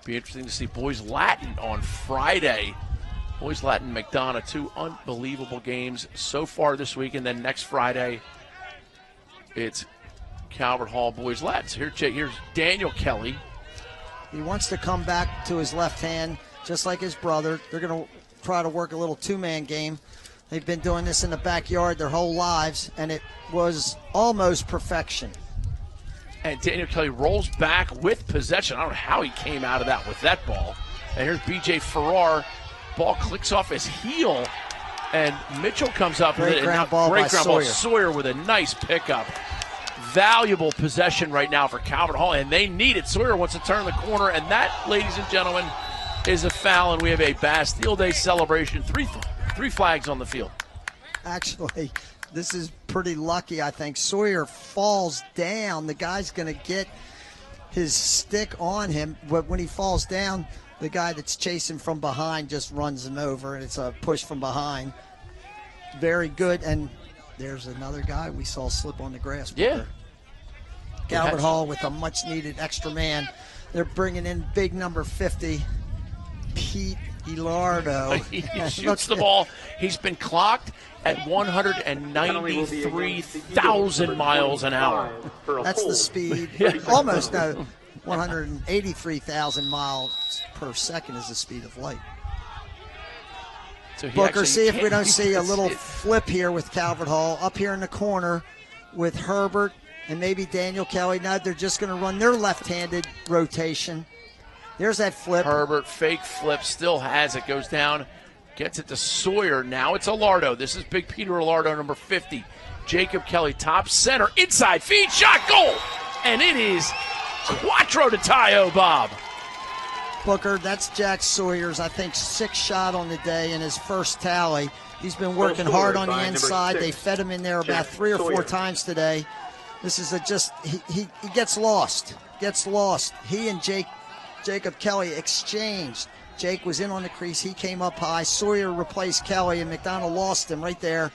Be interesting to see Boys Latin on Friday. Boys Latin, McDonogh, two unbelievable games so far this week. And then next Friday, it's Calvert Hall Boys Latin. So here's Daniel Kelly. He wants to come back to his left hand, just like his brother. They're going to try to work a little two-man game. They've been doing this in the backyard their whole lives, and it was almost perfection. And Daniel Kelly rolls back with possession. I don't know how he came out of that with that ball. And here's B.J. Farrar. Ball clicks off his heel, and Mitchell comes up with it. Great ground ball by Sawyer. Sawyer with a nice pickup. Valuable possession right now for Calvert Hall, and they need it. Sawyer wants to turn the corner, and that, ladies and gentlemen, is a foul, and we have a Bastille Day celebration. Three flags on the field. Actually, this is pretty lucky, I think. Sawyer falls down. The guy's going to get his stick on him, but when he falls down, the guy that's chasing from behind just runs him over, and it's a push from behind. Very good, and there's another guy we saw slip on the grass. Yeah. Calvert Hall with a much-needed extra man. They're bringing in big number 50, Pete Ilardo. He shoots the ball. He's been clocked at 193,000 miles an hour. That's the speed. Almost 183,000 miles per second is the speed of light. So Booker, see if we don't see a little flip here with Calvert Hall. Up here in the corner with Herbert and maybe Daniel Kelly. Now they're just going to run their left-handed rotation. There's that flip. Herbert, fake flip, still has it. Goes down, gets it to Sawyer. Now it's Ilardo. This is Big Peter Ilardo, number 50. Jacob Kelly, top center, inside feed, shot, goal! And it is Quattro de Tayo, Bob. Booker, that's Jack Sawyer's, I think, 6th shot on the day in his first tally. He's been working hard on the inside. They fed him in there about 3 or 4 times today. This is he gets lost. He and Jacob Kelly exchanged. Jake was in on the crease. He came up high. Sawyer replaced Kelly, and McDonogh lost him right there.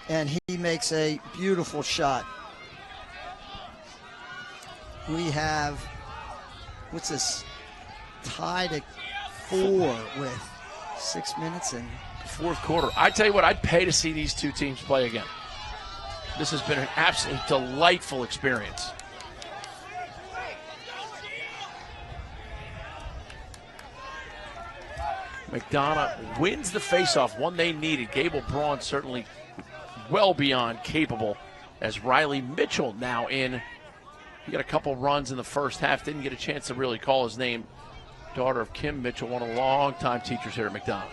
And he makes a beautiful shot. We have, what's this? Tied at 4 with 6 minutes in. Fourth quarter. I tell you what, I'd pay to see these two teams play again. This has been an absolutely delightful experience. McDonogh wins the faceoff, one they needed. Gable Braun certainly well beyond capable, as Riley Mitchell now in. He got a couple runs in the first half, didn't get a chance to really call his name. Daughter of Kim Mitchell, one of the long-time teachers here at McDonogh.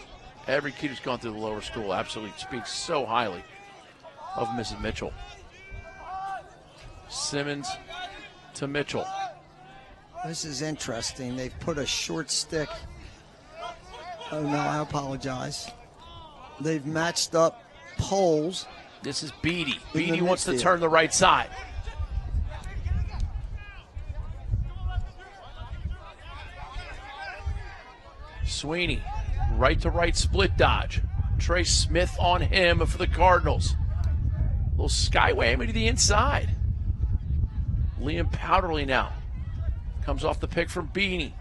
Every kid who's gone through the lower school absolutely speaks so highly of Mrs. Mitchell. Simmons to Mitchell. This is interesting. They've put a short stick. Oh, no, I apologize. They've matched up poles. This is Beatty. Beatty wants to turn the right side. Sweeney, right-to-right split dodge. Trey Smith on him for the Cardinals. Little sky whammy to the inside. Liam Powderly now. Comes off the pick from Beanie.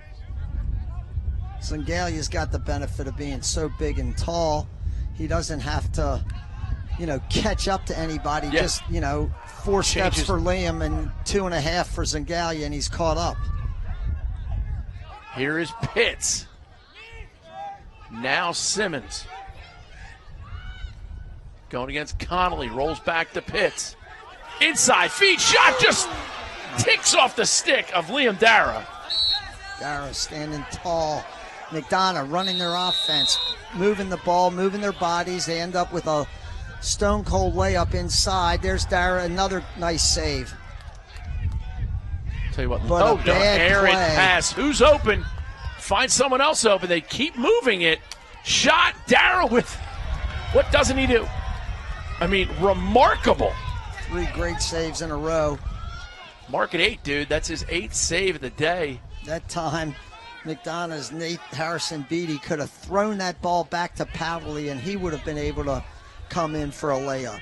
Zingalia's got the benefit of being so big and tall. He doesn't have to, catch up to anybody. Yeah. Just, 4 steps for Liam and 2.5 for Zingalia, and he's caught up. Here is Pitts. Now Simmons. Going against Connolly. Rolls back to Pitts. Inside feed shot just ticks off the stick of Liam Dara. Dara standing tall. McDonogh running their offense, moving the ball, moving their bodies. They end up with a stone-cold layup inside. There's Dara, another nice save. Tell you what, but a bad errant play. Pass. Who's open? Find someone else open. They keep moving it. Shot. Dara with, what doesn't he do? I mean, remarkable. 3 great saves in a row. Mark at 8, dude. That's his 8th save of the day. That time, McDonough's Nate Harrison Beatty could have thrown that ball back to Powderly, and he would have been able to come in for a layup.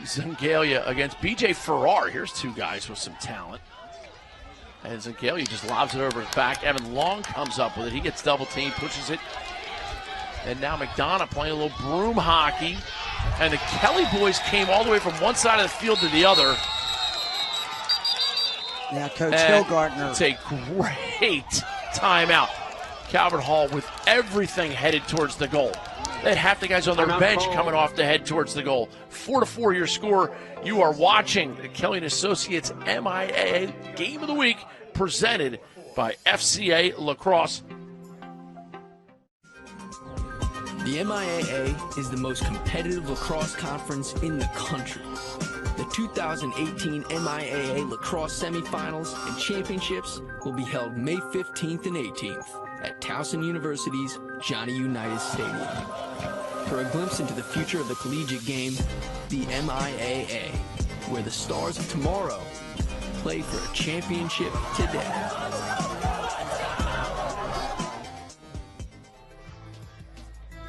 Zingalia against B.J. Farrar. Here's 2 guys with some talent. And Zingalia just lobs it over his back. Evan Long comes up with it. He gets double teamed, pushes it. And now McDonogh playing a little broom hockey. And the Kelly boys came all the way from one side of the field to the other. Yeah, Coach Hillgartner. It's a great timeout. Calvert Hall with everything headed towards the goal. They had half the guys on their bench coming off to head towards the goal. 4-4 your score. You are watching the Kelly & Associates MIAA Game of the Week presented by FCA Lacrosse. The MIAA is the most competitive lacrosse conference in the country. The 2018 MIAA Lacrosse Semifinals and Championships will be held May 15th and 18th at Towson University's Johnny Unitas Stadium. For a glimpse into the future of the collegiate game, the MIAA, where the stars of tomorrow play for a championship today.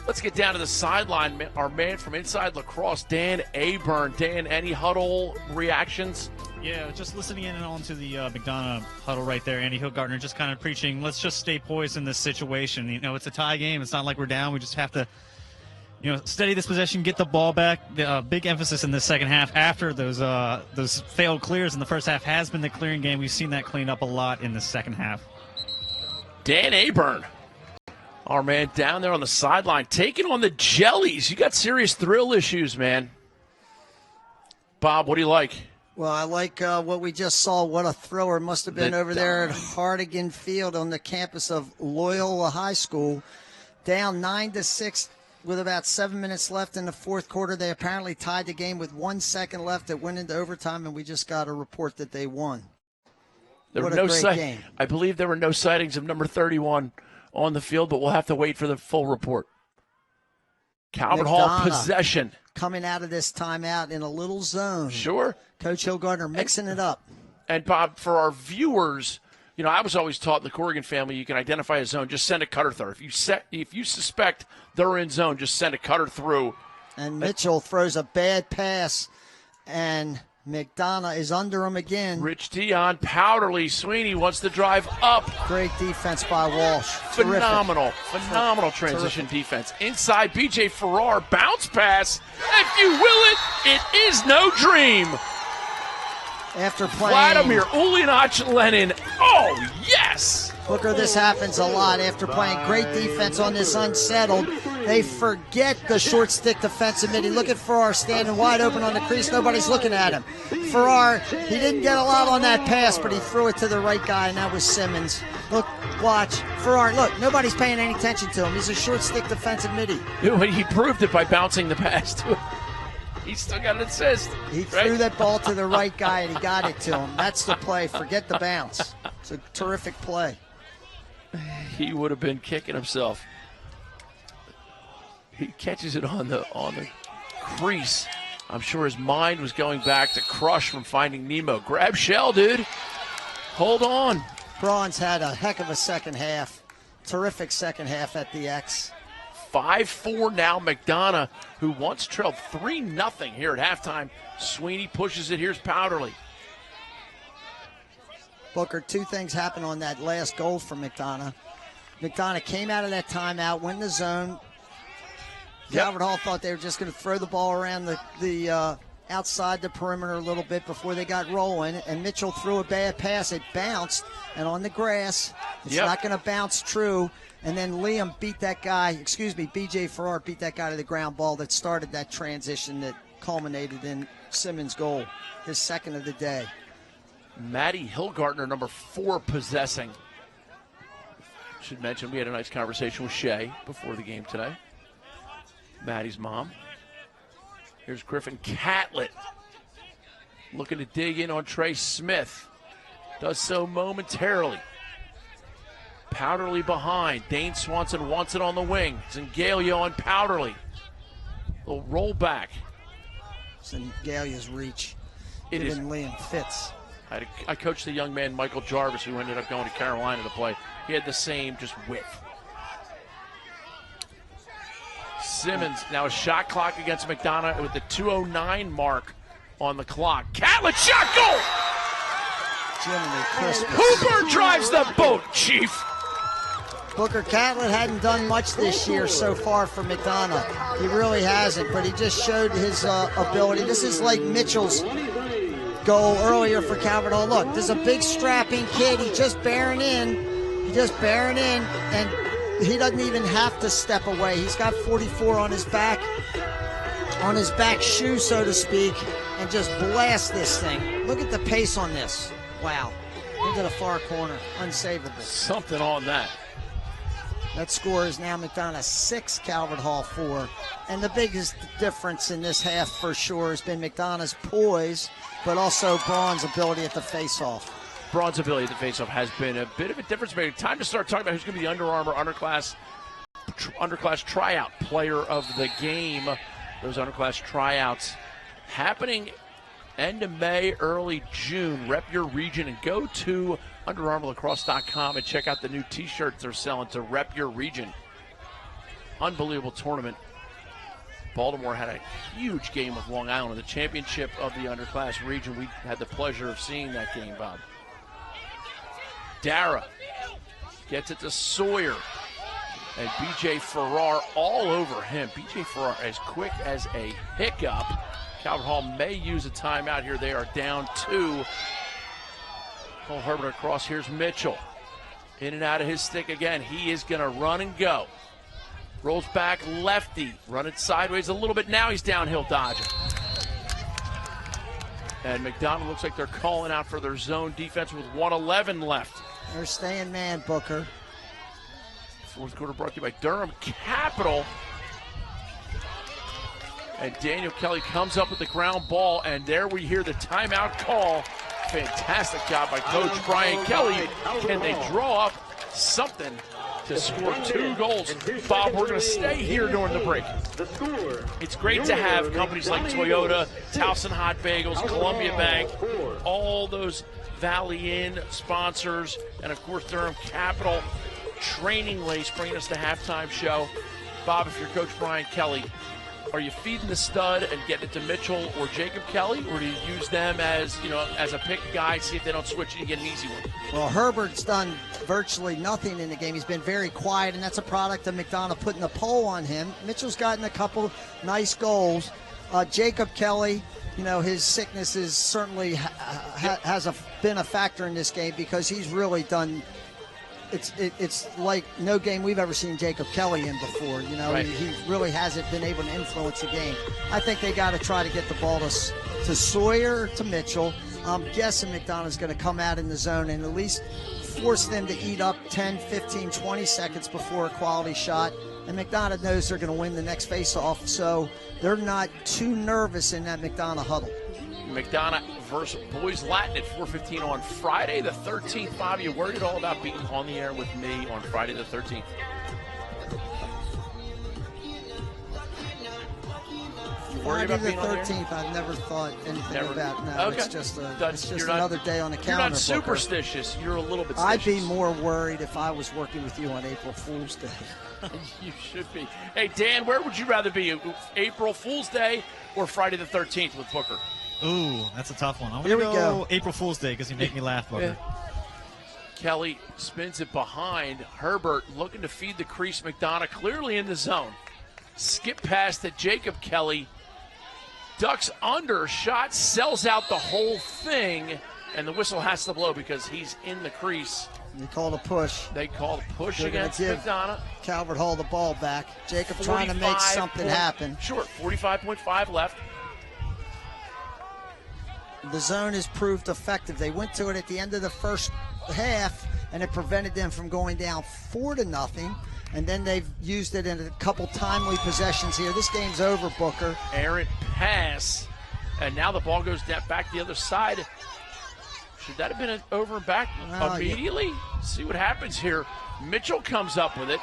Let's get down to the sideline. Our man from Inside Lacrosse, Dan Aburn. Dan, any huddle reactions? Yeah, just listening in and on to the McDonogh huddle right there. Andy Hillgartner just kind of preaching, let's just stay poised in this situation. It's a tie game. It's not like we're down. We just have to, steady this possession, get the ball back. Big emphasis in the second half after those failed clears in the first half has been the clearing game. We've seen that clean up a lot in the second half. Dan Aburn, our man down there on the sideline, taking on the Jellies. You got serious thrill issues, man. Bob, what do you like? Well, I like what we just saw. What a thriller must have been over there at Hardigan Field on the campus of Loyola High School. Down 9-6 with about 7 minutes left in the fourth quarter. They apparently tied the game with 1 second left. It went into overtime, and we just got a report that they won. There what were a great game. I believe there were no sightings of number 31 on the field, but we'll have to wait for the full report. Calvert Hall possession. Coming out of this timeout in a little zone. Sure. Coach Hillgartner mixing it up. And, Bob, for our viewers, I was always taught in the Corrigan family you can identify a zone, just send a cutter through. If you suspect they're in zone, just send a cutter through. And Mitchell throws a bad pass, and McDonogh is under him again. Rich Dion, Powderly, Sweeney wants to drive up. Great defense by Walsh. Phenomenal transition defense. Inside, B.J. Farrar, bounce pass. If you will it is no dream. After playing Vladimir Ulinach-Lenin. Oh, yes. Booker, this happens a lot. After playing great defense on this unsettled, they forget the short stick defensive mid. Look at Farrar standing wide open on the crease. Nobody's looking at him. Farrar, he didn't get a lot on that pass, but he threw it to the right guy, and that was Simmons. Look, watch. Farrar, look, nobody's paying any attention to him. He's a short stick defensive midi. He proved it by bouncing the pass to him. He still got an assist. He threw that ball to the right guy, and he got it to him. That's the play. Forget the bounce. It's a terrific play. He would have been kicking himself. He catches it on the crease. I'm sure his mind was going back to Crush from Finding Nemo. Grab shell, dude. Hold on. Braun's had a heck of a second half. Terrific second half at the X. 5-4 now. McDonogh, who once trailed 3-0 here at halftime. Sweeney pushes it. Here's Powderly. Booker, two things happened on that last goal from McDonogh. McDonogh came out of that timeout, went in the zone. Calvert Hall thought they were just going to throw the ball around the outside the perimeter a little bit before they got rolling, and Mitchell threw a bad pass. It bounced, and on the grass, it's not going to bounce true. And then Liam beat that guy, BJ Farrar beat that guy to the ground ball that started that transition that culminated in Simmons' goal, his second of the day. Maddie Hilgartner, number 4, possessing. Should mention we had a nice conversation with Shay before the game today. Maddie's mom. Here's Griffin Catlett looking to dig in on Trey Smith. Does so momentarily. Powderly behind. Dane Swanson wants it on the wing. Zengalio on Powderly. Little roll back. Zengalia's reach. It is. Liam fits. I coached the young man, Michael Jarvis, who ended up going to Carolina to play. He had the same just width. Simmons, now a shot clock against McDonogh with the 2:09 mark on the clock. Catlett shot goal! Jiminy Christmas. Hooper drives the boat, Chief. Booker Catlett hadn't done much this year so far for McDonogh. He really hasn't, but he just showed his ability. This is like Mitchell's goal earlier for Calvert Hall. Look, this is a big strapping kid. He's just bearing in. And he doesn't even have to step away. He's got 44 on his back shoe, so to speak, and just blast this thing. Look at the pace on this. Wow. Into the far corner. Unsavable. Something on that. That score is now McDonogh 6, Calvert Hall 4. And the biggest difference in this half for sure has been McDonogh's poise, but also Braun's ability at the face-off. Braun's ability at the faceoff has been a bit of a difference maker. Time to start talking about who's going to be the Under Armour underclass tryout player of the game. Those underclass tryouts happening end of May, early June. Rep your region and go to UnderArmourLacrosse.com and check out the new T-shirts they're selling to rep your region. Unbelievable tournament. Baltimore had a huge game with Long Island in the championship of the underclass region. We had the pleasure of seeing that game, Bob. Dara gets it to Sawyer, and BJ Farrar all over him. BJ Farrar as quick as a hiccup. Calvert Hall may use a timeout here. They are down 2. Cole Herbert across. Here's Mitchell. In and out of his stick again. He is going to run and go. Rolls back lefty. Running sideways a little bit. Now he's downhill dodging. And McDonogh looks like they're calling out for their zone defense with 1:11 left. They're staying man, Booker. Fourth quarter brought to you by Durham Capital. And Daniel Kelly comes up with the ground ball, and there we hear the timeout call. Fantastic job by Coach Brian Kelly. Can they draw up something to score 2 goals? Bob, we're going to stay here during the break. It's great to have companies like Toyota, Towson Hot Bagels, Columbia Bank, all those Valley Inn sponsors, and of course Durham Capital Training Lace bringing us the halftime show. Bob, if you're Coach Brian Kelly, are you feeding the stud and getting it to Mitchell or Jacob Kelly, or do you use them as, as a pick guy, see if they don't switch and you get an easy one? Well, Herbert's done virtually nothing in the game. He's been very quiet, and that's a product of McDonogh putting the pole on him. Mitchell's gotten a couple nice goals. Jacob Kelly, his sickness is certainly been a factor in this game because he's really done. It's like no game we've ever seen Jacob Kelly in before. Right. He really hasn't been able to influence the game. I think they got to try to get the ball to Sawyer, to Mitchell. I'm guessing McDonogh's going to come out in the zone and at least force them to eat up 10, 15, 20 seconds before a quality shot. and McDonogh knows they're going to win the next face-off, so they're not too nervous in that McDonogh huddle. McDonogh versus Boys Latin at 4:15 on Friday the 13th. Bob, you worried at all about being on the air with me on Friday the 13th? Friday the 13th, I've never thought anything about. No, okay. It's just another day on the calendar. You're not superstitious. You're a little bit stitious. I'd be more worried if I was working with you on April Fool's Day. You should be. Hey, Dan, where would you rather be, April Fool's Day or Friday the 13th with Booker? Ooh, that's a tough one. I'm Here going we to go. April Fool's Day because you make me laugh, Booker. Kelly spins it behind. Herbert looking to feed the crease. McDonogh clearly in the zone. Skip past to Jacob Kelly. Ducks under, shot, sells out the whole thing, and the whistle has to blow because he's in the crease. They called a push. They called a push They're against give McDonogh. Calvert Hall the ball back. Jacob trying to make something happen. Short, 45.5 left. The zone has proved effective. They went to it at the end of the first half, and it prevented them from going down 4-0. And then they've used it in a couple timely possessions here. This game's over, Booker. Errant pass, and now the ball goes back the other side. Should that have been an over and back immediately? Yeah. See what happens here. Mitchell comes up with it.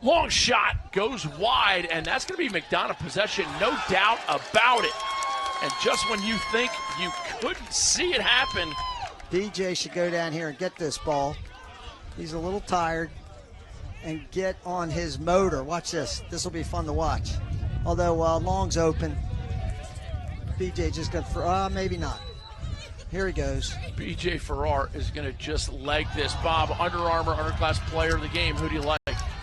Long shot goes wide, and that's going to be McDonogh possession, no doubt about it. And just when you think you couldn't see it happen, BJ should go down here and get this ball. He's a little tired, and get on his motor. Watch this. This will be fun to watch. Although Long's open, BJ just got maybe not. Here he goes. BJ Farrar is going to just leg this. Bob, Under Armour underclass player of the game. Who do you like?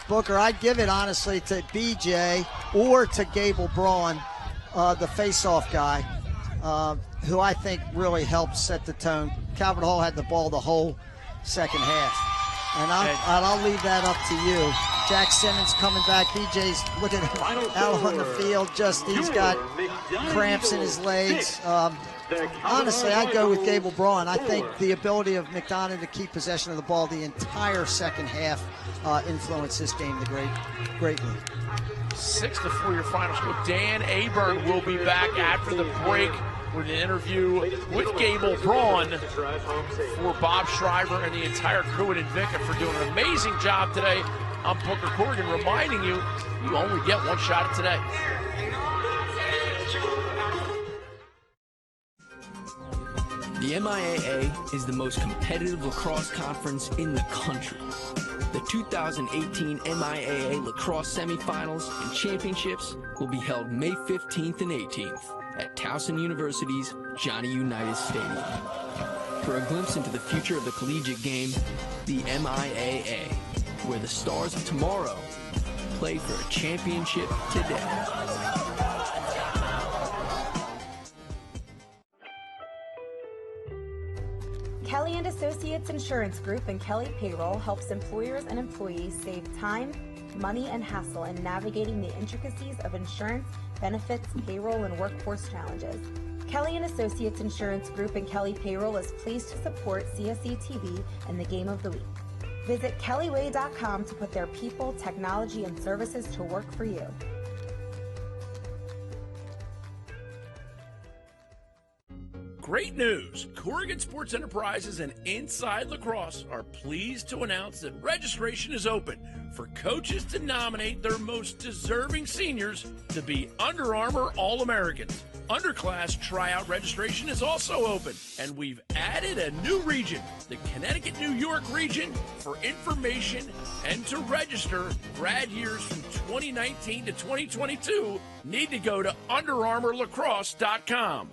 Booker, I'd give it honestly to BJ or to Gable Braun, the face-off guy, who I think really helped set the tone. Calvert Hall had the ball the whole second half. And I'll leave that up to you. Jack Simmons coming back. BJ's looking out on the field. He's got cramps in his legs. Honestly, I'd go with Gable Braun. I think the ability of McDonogh to keep possession of the ball the entire second half influenced this game greatly. 6-4 your final score. Dan Aburn will be back after the break with an interview with Gable Braun for Bob Shriver and the entire crew at Invicta for doing an amazing job today. I'm Booker Corrigan reminding you, you only get one shot at today. The MIAA is the most competitive lacrosse conference in the country. The 2018 MIAA Lacrosse Semifinals and Championships will be held May 15th and 18th at Towson University's Johnny Unitas Stadium. For a glimpse into the future of the collegiate game, the MIAA, where the stars of tomorrow play for a championship today. Kelly & Associates Insurance Group and Kelly Payroll helps employers and employees save time, money, and hassle in navigating the intricacies of insurance, benefits, payroll, and workforce challenges. Kelly & Associates Insurance Group and Kelly Payroll is pleased to support CSE TV and the Game of the Week. Visit kellyway.com to put their people, technology, and services to work for you. Great news! Corrigan Sports Enterprises and Inside Lacrosse are pleased to announce that registration is open for coaches to nominate their most deserving seniors to be Under Armour All-Americans. Underclass tryout registration is also open, and we've added a new region, the Connecticut-New York region, for information and to register. Grad years from 2019 to 2022 need to go to UnderArmourLacrosse.com.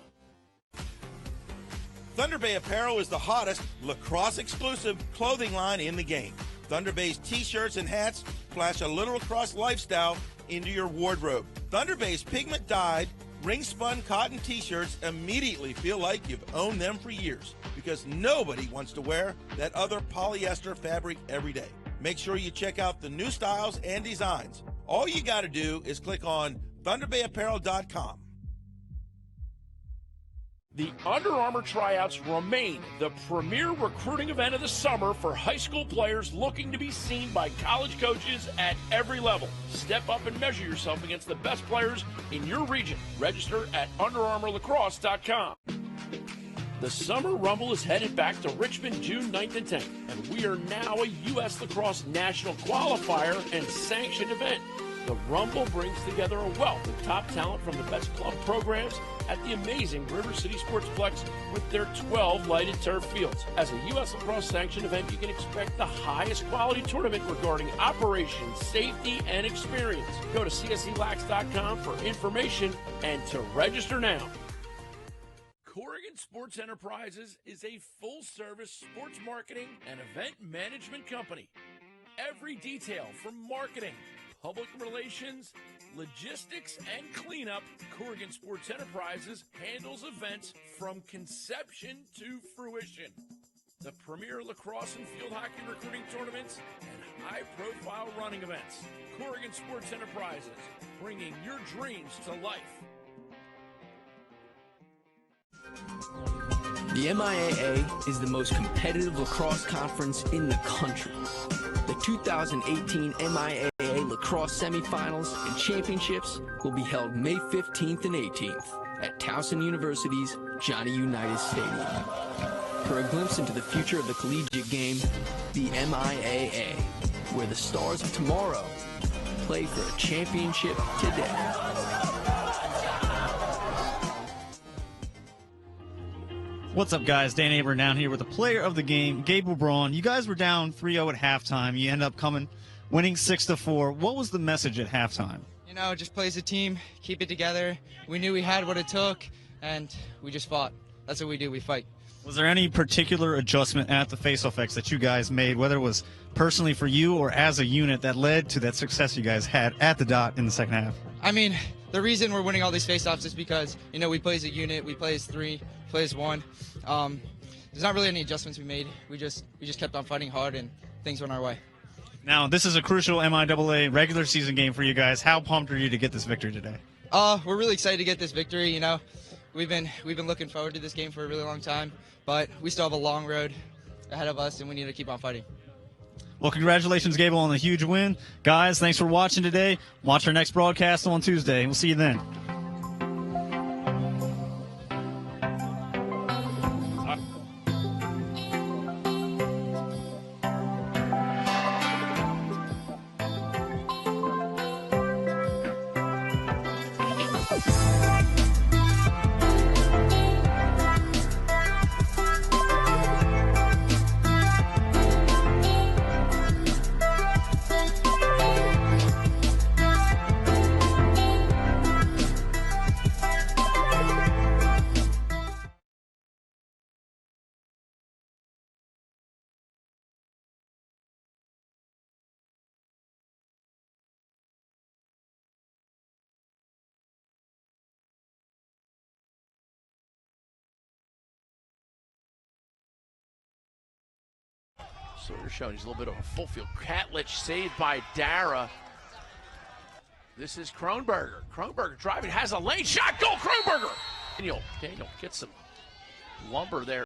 Thunder Bay Apparel is the hottest lacrosse-exclusive clothing line in the game. Thunder Bay's t-shirts and hats flash a little lacrosse lifestyle into your wardrobe. Thunder Bay's pigment-dyed, ring-spun cotton t-shirts immediately feel like you've owned them for years because nobody wants to wear that other polyester fabric every day. Make sure you check out the new styles and designs. All you got to do is click on ThunderBayApparel.com. The Under Armour tryouts remain the premier recruiting event of the summer for high school players looking to be seen by college coaches at every level. Step up and measure yourself against the best players in your region. Register at UnderArmourLacrosse.com. The Summer Rumble is headed back to Richmond June 9th and 10th, and we are now a U.S. Lacrosse National Qualifier and sanctioned event. The Rumble brings together a wealth of top talent from the best club programs at the amazing River City Sportsplex with their 12 lighted turf fields. As a U.S. Lacrosse sanctioned event, you can expect the highest quality tournament regarding operations, safety, and experience. Go to CSELax.com for information and to register now. Corrigan Sports Enterprises is a full-service sports marketing and event management company. Every detail from marketing, public relations, logistics, and cleanup, Corrigan Sports Enterprises handles events from conception to fruition. The premier lacrosse and field hockey recruiting tournaments and high-profile running events. Corrigan Sports Enterprises, bringing your dreams to life. The MIAA is the most competitive lacrosse conference in the country. The 2018 MIAA lacrosse semifinals and championships will be held May 15th and 18th at Towson University's Johnny Unitas Stadium. For a glimpse into the future of the collegiate game, the MIAA, where the stars of tomorrow play for a championship today. What's up, guys? Dan Aber down here with the player of the game, Gabe LeBron. You guys were down 3-0 at halftime. You end up winning 6-4. What was the message at halftime? You know, just play as a team, keep it together. We knew we had what it took, and we just fought. That's what we do. We fight. Was there any particular adjustment at the face-off X that you guys made, whether it was personally for you or as a unit, that led to that success you guys had at the dot in the second half? I mean, the reason we're winning all these face-offs is because, you know, we play as a unit, we play as three, play as one. There's not really any adjustments we made. We just kept on fighting hard, and things went our way. Now, this is a crucial MIAA regular season game for you guys. How pumped are you to get this victory today? We're really excited to get this victory. You know, we've been looking forward to this game for a really long time, but we still have a long road ahead of us, and we need to keep on fighting. Well, congratulations, Gable, on the huge win. Guys, thanks for watching today. Watch our next broadcast on Tuesday. We'll see you then. So you're showing he's a little bit of a full field. Catlich saved by Dara. This is Kronberger. Kronberger driving, has a lane shot. Goal, Kronberger! Daniel gets some lumber there.